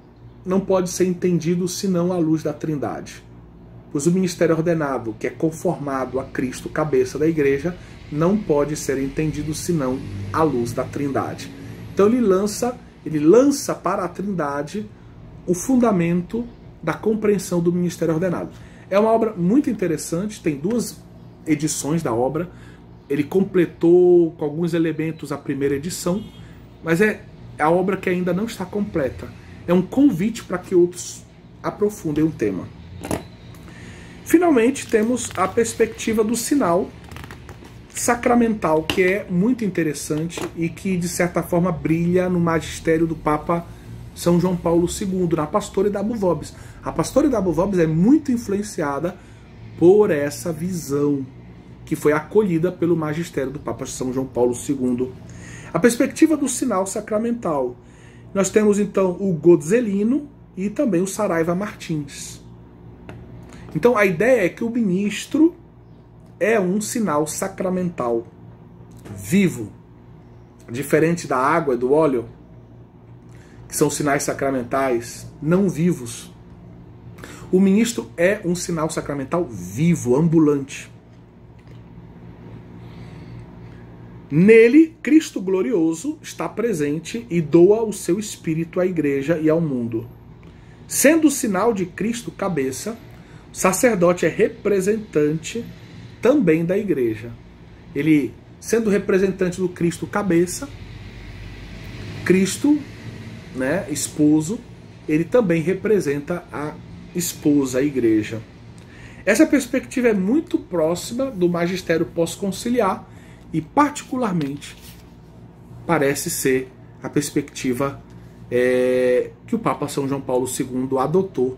não pode ser entendido senão à luz da Trindade. Pois o ministério ordenado, que é conformado a Cristo, cabeça da igreja, não pode ser entendido senão à luz da Trindade. Então ele lança para a Trindade o fundamento da compreensão do ministério ordenado. É uma obra muito interessante, tem 2 edições da obra. Ele completou com alguns elementos a primeira edição, mas é a obra que ainda não está completa. É um convite para que outros aprofundem o tema. Finalmente, temos a perspectiva do sinal sacramental, que é muito interessante e que, de certa forma, brilha no magistério do Papa São João Paulo II, na Pastori da Vobis. A Pastori da Vobis é muito influenciada por essa visão que foi acolhida pelo magistério do Papa São João Paulo II. A perspectiva do sinal sacramental. Nós temos, então, o Gozzelino e também o Saraiva Martins. Então, a ideia é que o ministro é um sinal sacramental vivo, diferente da água e do óleo, que são sinais sacramentais não vivos. O ministro é um sinal sacramental vivo, ambulante. Nele, Cristo glorioso está presente e doa o seu espírito à igreja e ao mundo. Sendo o sinal de Cristo cabeça, o sacerdote é representante também da igreja. Ele, sendo representante do Cristo cabeça, Cristo, né, esposo, ele também representa a esposa, a igreja. Essa perspectiva é muito próxima do magistério pós-conciliar e, particularmente, parece ser a perspectiva que o Papa São João Paulo II adotou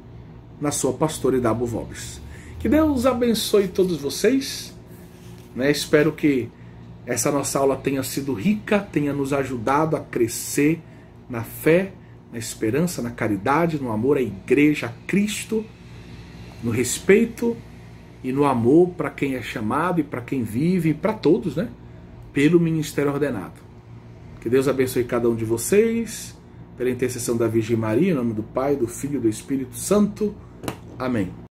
na sua Pastori da Vobis. Que Deus abençoe todos vocês, né? Espero que essa nossa aula tenha sido rica, tenha nos ajudado a crescer na fé, na esperança, na caridade, no amor à igreja, a Cristo, no respeito e no amor para quem é chamado e para quem vive, e para todos, né? Pelo ministério ordenado. Que Deus abençoe cada um de vocês, pela intercessão da Virgem Maria, em nome do Pai, do Filho e do Espírito Santo. Amém.